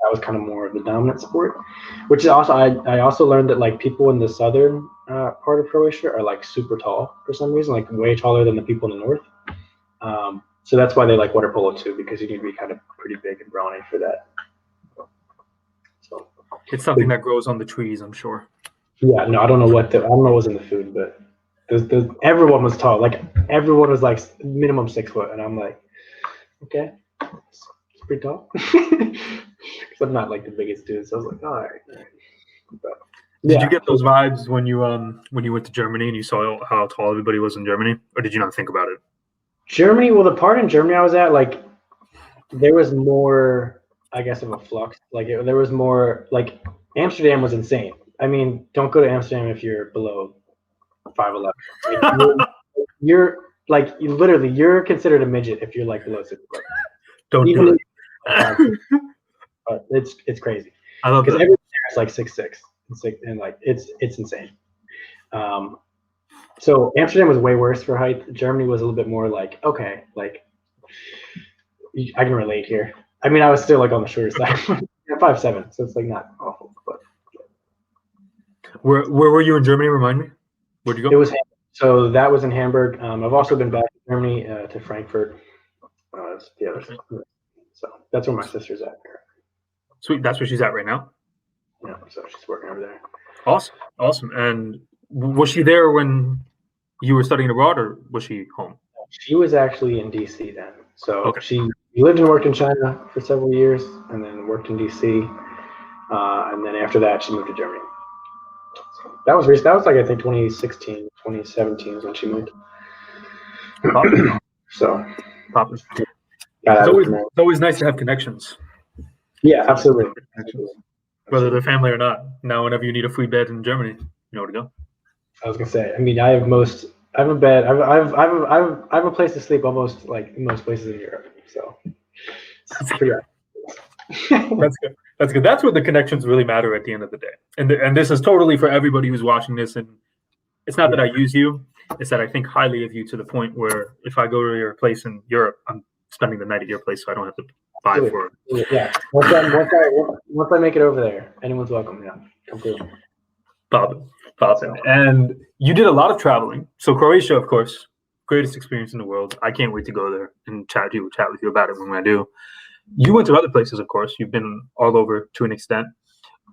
That was kind of more of the dominant sport, which is also I also learned that like people in the southern part of Croatia are like super tall for some reason, like way taller than the people in the north. So that's why they like water polo too, because you need to be kind of pretty big and brawny for that. So it's something that grows on the trees, I'm sure. Yeah, no, I don't know what was in the food, but everyone was tall. Like everyone was like minimum 6 foot, and I'm like, okay, it's pretty tall. Because I'm not like the biggest dude, so I was like, all right. But, Did you get those vibes when you went to Germany and you saw how tall everybody was in Germany, or did you not think about it? Germany, well, the part in Germany I was at, like, there was more, I guess, of a flux. Like, there was more, like, Amsterdam was insane. I mean, don't go to Amsterdam if you're below 5'11". Like, you're like, you're considered a midget if you're like below 6 foot. Don't Even do it. But it's crazy. I love that. Because everyone there is like 6'6", and like it's insane. So Amsterdam was way worse for height. Germany was a little bit more like, okay, like I can relate here. I mean, I was still like on the shorter side, 5'7", so it's like not awful. But where were you in Germany? Remind me. Where'd you go? It was so that was in Hamburg. I've also been back to Germany to Frankfurt. The other side. So that's where my sister's at. Sweet, that's where she's at right now. Yeah, so she's working over there. Awesome. And was she there when you were studying abroad, or was she home? She was actually in DC then. So okay. She lived and worked in China for several years, and then worked in DC. And then after that, she moved to Germany. So that was recent. That was like, I think 2016, 2017 is when she moved. So it's always nice to have connections. Yeah, absolutely. Whether they're family or not. Now, whenever you need a free bed in Germany, you know where to go. I was gonna say. I mean, I have a bed. I have a place to sleep almost like in most places in Europe. So that's good. That's good. That's where the connections really matter at the end of the day. And this is totally for everybody who's watching this. And it's not that I use you. It's that I think highly of you to the point where if I go to your place in Europe, I'm spending the night at your place, so I don't have to buy for it. Yeah. Once I make it over there, anyone's welcome. Yeah, completely. Bob. And you did a lot of traveling. So Croatia, of course, greatest experience in the world. I can't wait to go there and chat with you about it when I do. You went to other places, of course. You've been all over to an extent.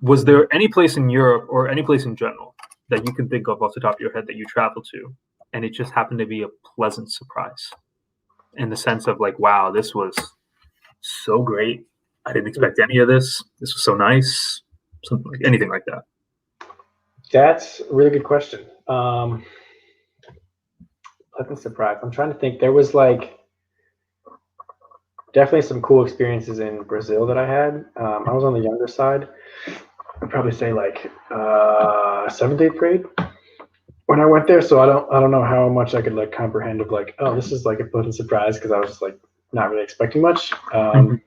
Was there any place in Europe or any place in general that you can think of off the top of your head that you traveled to, and it just happened to be a pleasant surprise in the sense of like, wow, this was so great. I didn't expect any of this. This was so nice. Something like anything like that. That's a really good question. Pleasant surprise. I'm trying to think. There was like definitely some cool experiences in Brazil that I had. I was on the younger side. I'd probably say like 7th, 8th grade when I went there. So I don't know how much I could like comprehend of like, oh, this is like a pleasant surprise, because I was just like not really expecting much. I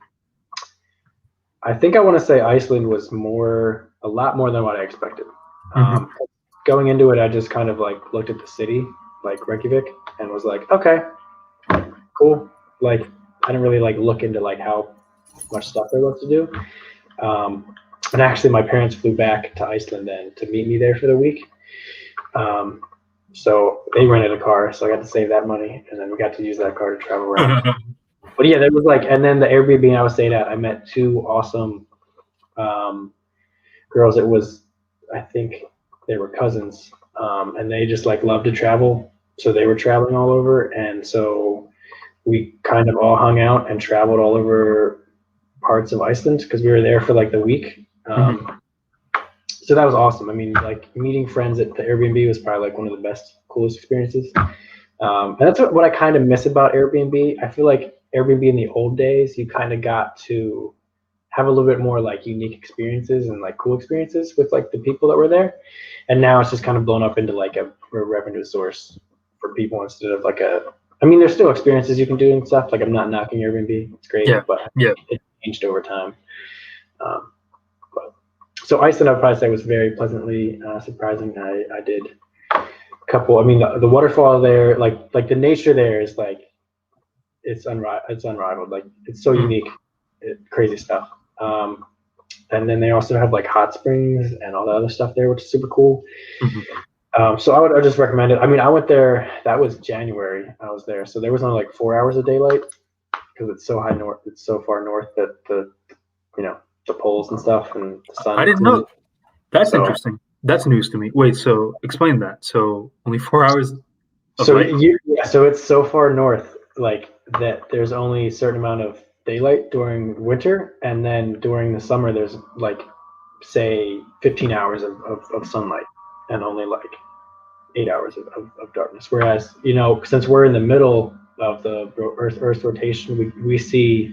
think I want to say Iceland was a lot more than what I expected. Going into it, I just kind of like looked at the city, like Reykjavik, and was like, okay, cool. Like I didn't really like look into like how much stuff there was to do. And actually, my parents flew back to Iceland then to meet me there for the week. So they rented a car, so I got to save that money, and then we got to use that car to travel around. But yeah, there was like, and then the Airbnb I was staying at, I met 2 awesome girls. It was, I think they were cousins, and they just like love to travel. So they were traveling all over, and so we kind of all hung out and traveled all over parts of Iceland because we were there for like the week. So that was awesome. I mean, like meeting friends at the Airbnb was probably like one of the best, coolest experiences. And that's what I kind of miss about Airbnb. I feel like Airbnb in the old days, you kind of got to have a little bit more like unique experiences and like cool experiences with like the people that were there. And now it's just kind of blown up into like a revenue source for people instead of like I mean, there's still experiences you can do and stuff. Like I'm not knocking Airbnb. It's great, Yeah, but yeah. it changed over time. Um, but, so Iceland, I'd probably say was very pleasantly surprising. I did a couple, I mean, the waterfall there, like the nature there is like, it's unrivaled. Like it's so unique, crazy stuff. And then they also have like hot springs and all the other stuff there, which is super cool. So I just recommend it. I mean, I went there. That was January. I was there, so there was only like 4 hours of daylight because it's so high north. It's so far north that the poles and stuff and the sun. I didn't know. That's interesting. That's news to me. Wait, so explain that. So only 4 hours. So it's so far north, like that. There's only a certain amount of daylight during winter, and then during the summer, there's like say 15 hours of sunlight, and only like 8 hours of darkness. Whereas since we're in the middle of the Earth rotation, we see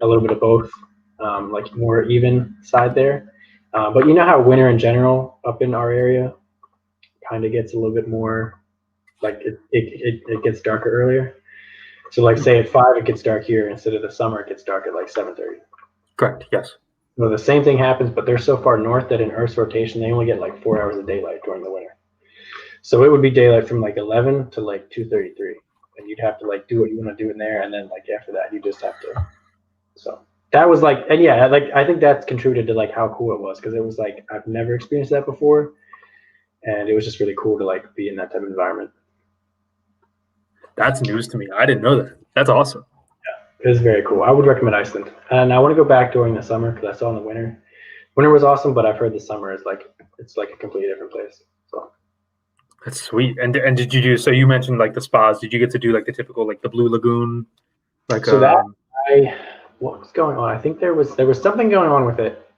a little bit of both, like more even side there. But you know how winter in general up in our area kind of gets a little bit more like it gets darker earlier. So like say at 5 it gets dark here instead of the summer it gets dark at like 7:30. Correct. Yes. So the same thing happens, but they're so far north that in Earth's rotation they only get like 4 hours of daylight during the winter. So it would be daylight from like 11 to like 2:33, and you'd have to like do what you want to do in there, and then like after that you just have to. So that was like, and yeah, like I think that's contributed to like how cool it was because it was like I've never experienced that before, and it was just really cool to like be in that type of environment. That's news to me. I didn't know that. That's awesome. Yeah, it was very cool. I would recommend Iceland, and I want to go back during the summer because I saw in the winter. Winter was awesome, but I've heard the summer is like it's like a completely different place. So. That's sweet. And did you do? So you mentioned like the spas. Did you get to do like the typical like the Blue Lagoon? Like so what was going on? I think there was something going on with it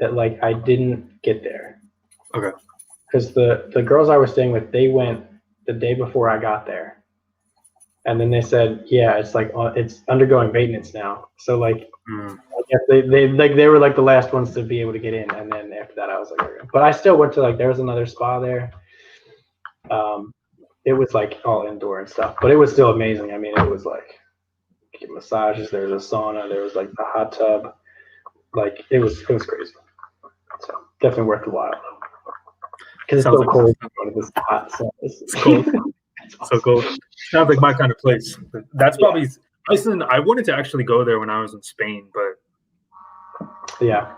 that like I didn't get there. Okay. Because the girls I was staying with, they went the day before I got there, and then they said, yeah, it's like it's undergoing maintenance now. So like I guess they were like the last ones to be able to get in, and then after that I was like, okay. But I still went to like there was another spa there. It was like all indoor and stuff, but it was still amazing. I mean, it was like massages. There was a sauna. There was like a hot tub. Like it was crazy. So definitely worth the while because it's so cold. This hot sun. It's cold. So cold. Sounds like my kind of place. That's probably Iceland. I wanted to actually go there when I was in Spain, but yeah,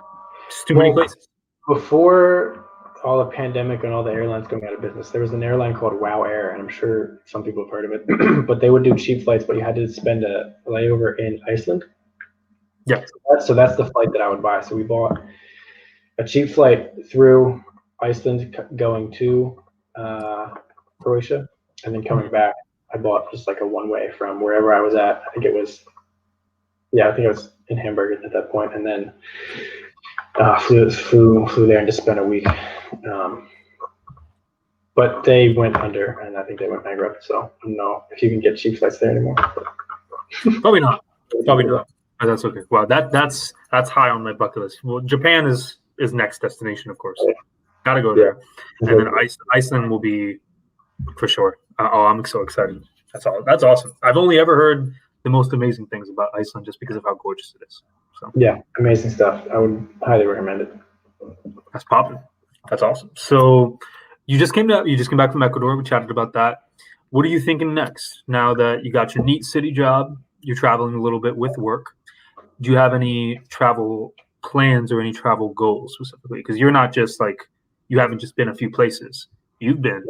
it's too many places. Before all the pandemic and all the airlines going out of business, there was an airline called WOW Air, and I'm sure some people have heard of it. But they would do cheap flights, but you had to spend a layover in Iceland. Yeah. So that's the flight that I would buy. So we bought a cheap flight through Iceland going to Croatia, and then coming back, I bought just like a one-way from wherever I was at. I think it was in Hamburg at that point, and then flew there and just spent a week. But they went under, and I think they went bankrupt. So I don't know if you can get cheap flights there anymore. Probably not. Probably not. But that's okay. Wow, that's high on my bucket list. Well, Japan is next destination, of course. Gotta go there, and then Iceland will be for sure. I'm so excited. That's awesome. I've only ever heard the most amazing things about Iceland just because of how gorgeous it is. So yeah, amazing stuff. I would highly recommend it. That's popping. That's awesome. So you just came back from Ecuador. We chatted about that. What are you thinking next? Now that you got your neat city job, you're traveling a little bit with work. Do you have any travel plans or any travel goals specifically? Because you're not just like you haven't just been a few places. You've been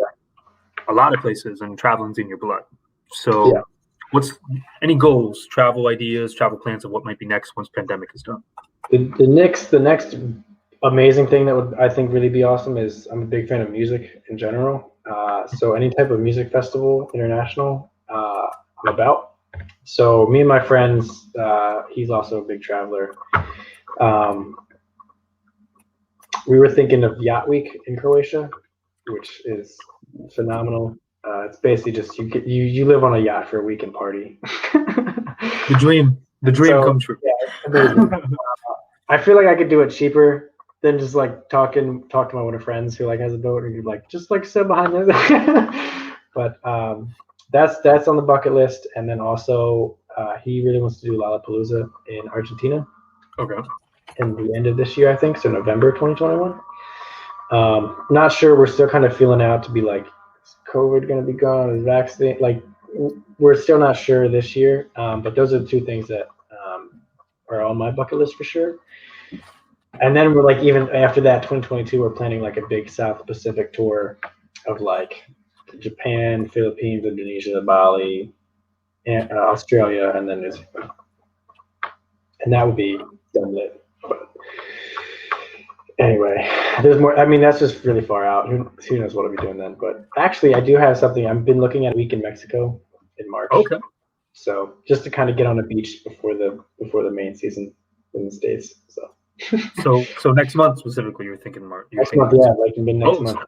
a lot of places, and traveling's in your blood. So what's any goals, travel ideas, travel plans of what might be next once pandemic is done? The next amazing thing that would I think really be awesome is I'm a big fan of music in general. So any type of music festival, international, I'm about. So me and my friends, he's also a big traveler. We were thinking of Yacht Week in Croatia, which is phenomenal. It's basically just you live on a yacht for a week and party. The dream So, comes true. yeah, it's amazing. I feel like I could do it cheaper than just like talk to my one of friends who like has a boat and you like just like sit behind it. But that's on the bucket list. And then also he really wants to do Lollapalooza in Argentina Okay. in the end of this year, I think, so November 2021. Not sure. We're still kind of feeling out to be like, is COVID going to be gone? Is vaccine like? We're still not sure this year. But those are the two things that are on my bucket list for sure. And then we're like, even after that, 2022, we're planning like a big South Pacific tour of like Japan, Philippines, Indonesia, Bali, and Australia, and then New Zealand. And that would be done lit. But anyway, there's more. I mean, that's just really far out. Who knows what I'll be doing then? But actually, I do have something. I've been looking at a week in Mexico in March. Okay. So just to kind of get on the beach before the main season in the States. So next month specifically, you're thinking March. Next month, yeah, like mid next month.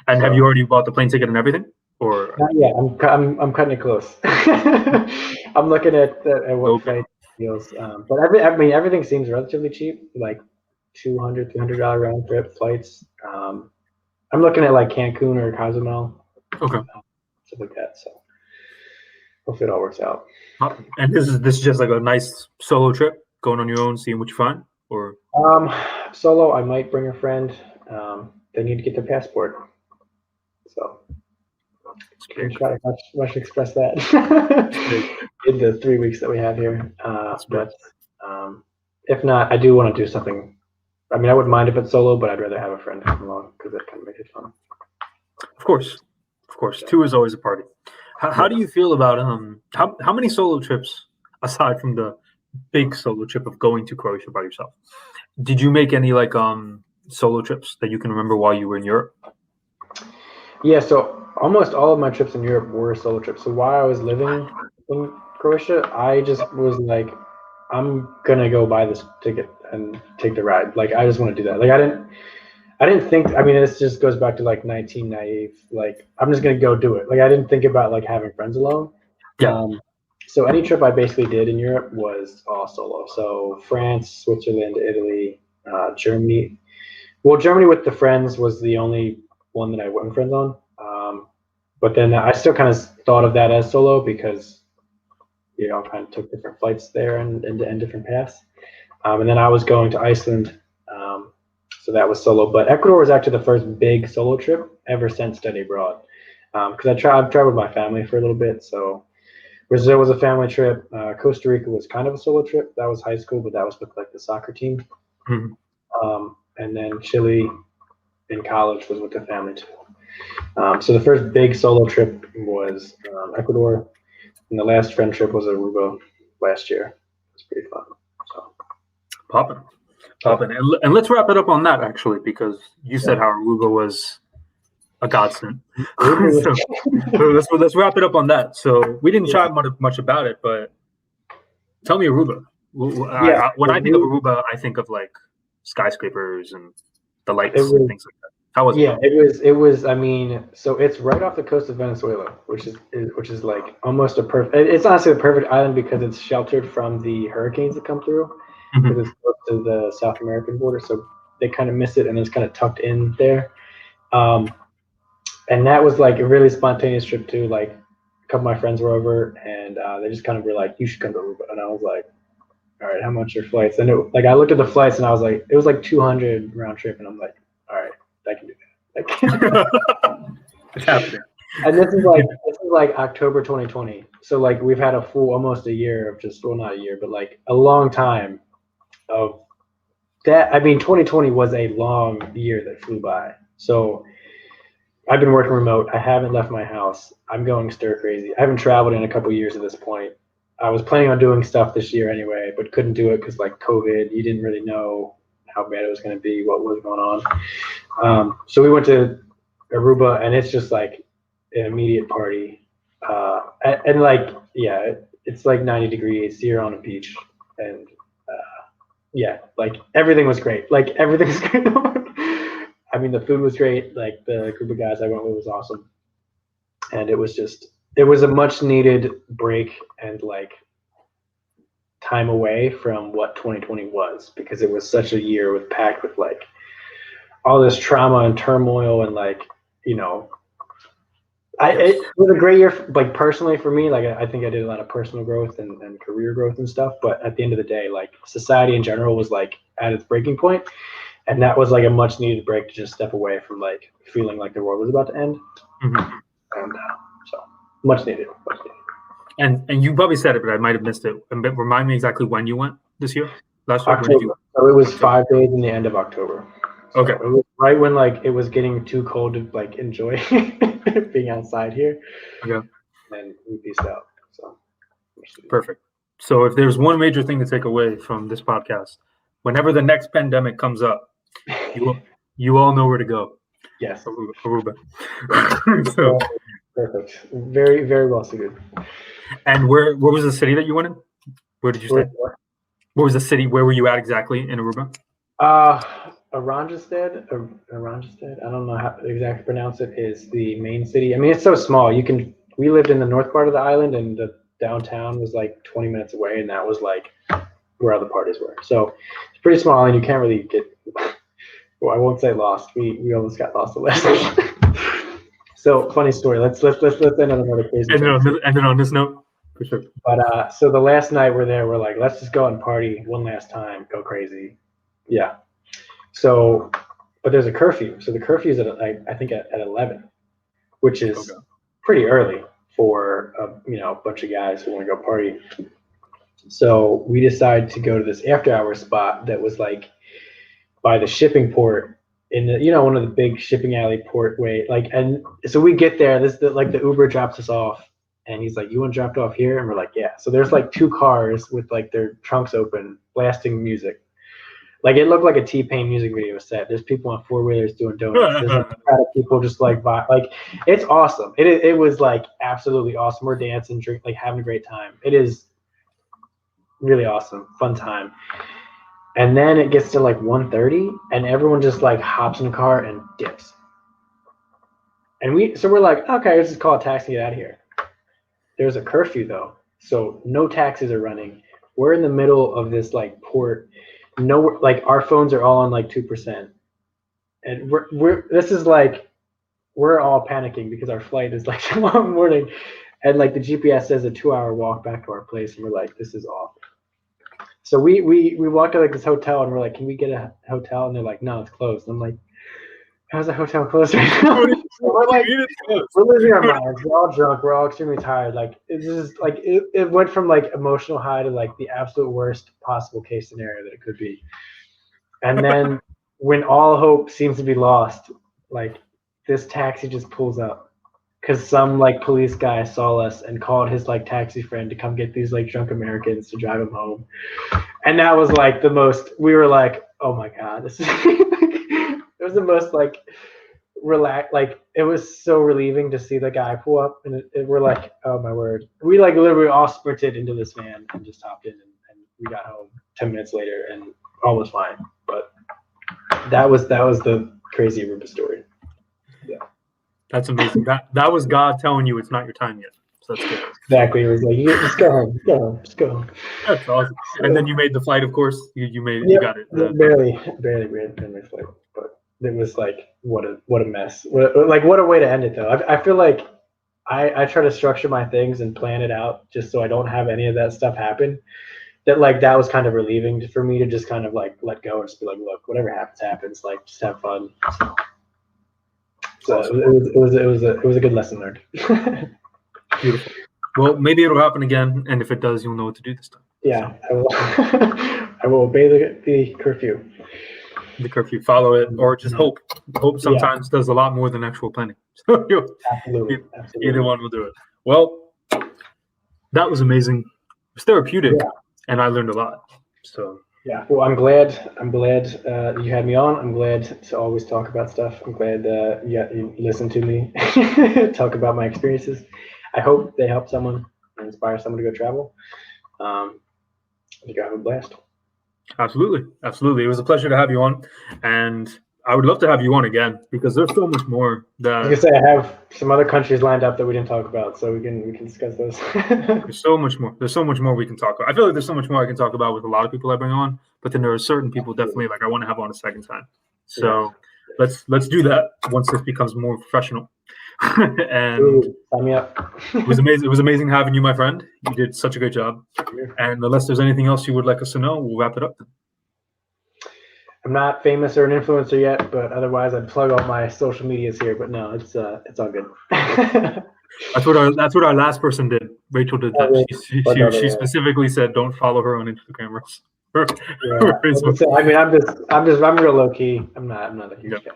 And have you already bought the plane ticket and everything? Or not yet. I'm cutting it close. I'm looking at what flight deals. But everything seems relatively cheap, like $200-$300 round trip flights. I'm looking at like Cancun or Cozumel. Okay. Stuff like that. So hopefully it all works out. And this is just like a nice solo trip, going on your own, seeing what you find, or solo. I might bring a friend. They need to get their passport. So I'm trying to much express that in the 3 weeks that we have here. But if not, I do want to do something. I mean, I wouldn't mind if it's solo, but I'd rather have a friend come along because that kind of makes it fun. Of course. Yeah. Two is always a party. How do you feel about how many solo trips, aside from the big solo trip of going to Croatia by yourself, did you make any like solo trips that you can remember while you were in Europe? Yeah, so almost all of my trips in Europe were solo trips. So while I was living in Croatia, I just was like, I'm gonna go buy this ticket and take the ride. Like I just want to do that. Like I didn't think. I mean, this just goes back to like 19 naive. Like I'm just gonna go do it. Like I didn't think about like having friends alone. Yeah. So any trip I basically did in Europe was all solo. So France, Switzerland, Italy, Germany. Well, Germany with the friends was the only one that I went with friends on. But then I still kind of thought of that as solo because, you know, I kind of took different flights there and different paths. And then I was going to Iceland. So that was solo. But Ecuador was actually the first big solo trip ever since study abroad. Because I've traveled with my family for a little bit. So Brazil was a family trip. Costa Rica was kind of a solo trip. That was high school, but that was with like the soccer team. Mm-hmm. And then Chile in college was with the family too. So the first big solo trip was Ecuador, and the last friend trip was Aruba last year. It was pretty fun. So. Popping. And let's wrap it up on that actually, because you said how Aruba was a godsend. So let's wrap it up on that. So we didn't chat much about it, but tell me Aruba. When I think of Aruba, I think of like skyscrapers and the lights and things like that. How was it? Yeah, it was. I mean, so it's right off the coast of Venezuela, which is like almost a perfect. It's honestly a perfect island because it's sheltered from the hurricanes that come through. Because it's close to the South American border, so they kind of miss it, and it's kind of tucked in there. And that was like a really spontaneous trip too. Like a couple of my friends were over, and they just kind of were like, "You should come to Aruba," and I was like, "All right, how much are flights?" And I looked at the flights, and I was like, it was like 200 round trip, and I'm like, "All right, I can do that." It's happening. And this is like October 2020, so like we've had a full almost a year of just, well, not a year, but like a long time of that. I mean, 2020 was a long year that flew by. So I've been working remote. I haven't left my house. I'm going stir crazy. I haven't traveled in a couple years at this point. I was planning on doing stuff this year anyway, but couldn't do it because like COVID, you didn't really know how bad it was going to be, what was going on. So we went to Aruba, and it's just like an immediate party. And like, yeah, it's like 90 degrees. You're on a beach, and yeah, like everything was great. Like everything's great. I mean, the food was great. Like the group of guys I went with was awesome. and it was a much needed break and like time away from what 2020 was, because it was such a year with packed with like all this trauma and turmoil and like, you know, it was a great year, like personally for me. Like I think I did a lot of personal growth and career growth and stuff. But at the end of the day, like society in general was like at its breaking point, and that was like a much needed break to just step away from like feeling like the world was about to end. Mm-hmm. And so much needed. And you probably said it, but I might have missed it. Remind me exactly when you went this year, last year. October. So it was 5 days in the end of October. So okay. It was right when like it was getting too cold to like enjoy being outside here. Okay. And we peaced out. So perfect. So if there's one major thing to take away from this podcast, whenever the next pandemic comes up, you all know where to go. Yes. Aruba. So, perfect. Very, very well suited. And where was the city that you went in? Where did you stay? What was the city? Where were you at exactly in Aruba? Arangestad. I don't know how to exactly pronounce it. Is the main city. I mean, it's so small. We lived in the north part of the island, and the downtown was like 20 minutes away, and that was like where all the parties were. So it's pretty small, and you can't really get. Well, I won't say lost. We almost got lost the last night. So funny story. Let's end on another crazy. And then on this note, for sure. But so the last night we're there, we're like, let's just go and party one last time, go crazy. Yeah. So, but there's a curfew. So the curfew is I think at 11, which is pretty early for a bunch of guys who want to go party. So we decided to go to this after hours spot that was like by the shipping port in the one of the big shipping alley port way. Like, and so we get there. The Uber drops us off. And he's like, you want dropped off here? And we're like, yeah. So there's like two cars with like their trunks open, blasting music. Like it looked like a T-Pain music video set. There's people on four-wheelers doing donuts. There's like a crowd of people just like it's awesome. It was like absolutely awesome. We're dancing, drinking, like having a great time. It is really awesome, fun time. And then it gets to like 1:30, and everyone just like hops in the car and dips. And we're like, okay, let's just call a taxi and get out of here. There's a curfew though, so no taxis are running. We're in the middle of this like port. No, like our phones are all on like 2%, and we're all panicking because our flight is like tomorrow morning, and like the GPS says a 2-hour walk back to our place, and we're like, this is awful. So we walk to like this hotel, and we're like, can we get a hotel? And they're like, no, it's closed. And I'm like, how's the hotel closed right now? We're losing our minds. We're all drunk. We're all extremely tired. Like it's just like it went from like emotional high to like the absolute worst possible case scenario that it could be. And then when all hope seems to be lost, like this taxi just pulls up because some like police guy saw us and called his like taxi friend to come get these like drunk Americans to drive him home. And that was like the most. We were like, oh my god, this is. It was the most like relaxed, like it was so relieving to see the guy pull up, and we're like, oh my word. We like literally all sprinted into this van and just hopped in, and we got home 10 minutes later and all was fine. But that was the crazy Aruba story. Yeah. That's amazing. That was God telling you it's not your time yet. So that's good. Exactly. It was like, just go home. Just go home. That's awesome. And then you made the flight, of course. You made it. Yep, You got it. Barely made the flight. But it was like, what a mess. What a way to end it, though. I feel like I try to structure my things and plan it out just so I don't have any of that stuff happen. That was kind of relieving for me to just kind of like let go and just be like, look, whatever happens. Like, just have fun. So awesome. it was a good lesson learned. Beautiful. Well, maybe it'll happen again, and if it does, you'll know what to do this time. Yeah, I will. I will obey the curfew. The curfew, follow it, or just hope. Hope sometimes does a lot more than actual planning. So Absolutely. Either one will do it. Well, that was amazing. It was therapeutic, and I learned a lot. So yeah. Well, I'm glad you had me on. I'm glad to always talk about stuff. I'm glad you listened to me talk about my experiences. I hope they help someone and inspire someone to go travel. I think I have a blast. Absolutely. It was a pleasure to have you on, and I would love to have you on again because there's so much more Like I that say, I have some other countries lined up that we didn't talk about, so we can discuss those. there's so much more. There's so much more we can talk about. I feel like there's so much more I can talk about with a lot of people I bring on, but then there are certain people definitely like I want to have on a second time. So let's do that once this becomes more professional. And Ooh, sign me up. it was amazing. It was amazing having you, my friend. You did such a great job. And unless there's anything else you would like us to know, we'll wrap it up. I'm not famous or an influencer yet, but otherwise I'd plug all my social medias here. But no, it's all good. That's what our last person did. Rachel did that. She specifically said, "Don't follow her on Instagram." I mean, I'm real low key. I'm not a huge guy.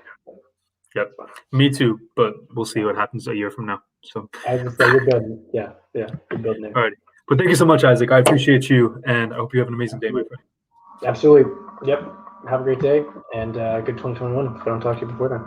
Yep. Me too, but we'll see what happens a year from now. So I was just say you're building. Yeah, you're building it. All right. But thank you so much, Isaac. I appreciate you, and I hope you have an amazing day, my friend. Absolutely. Yep. Have a great day, and good 2021. If I don't talk to you before then.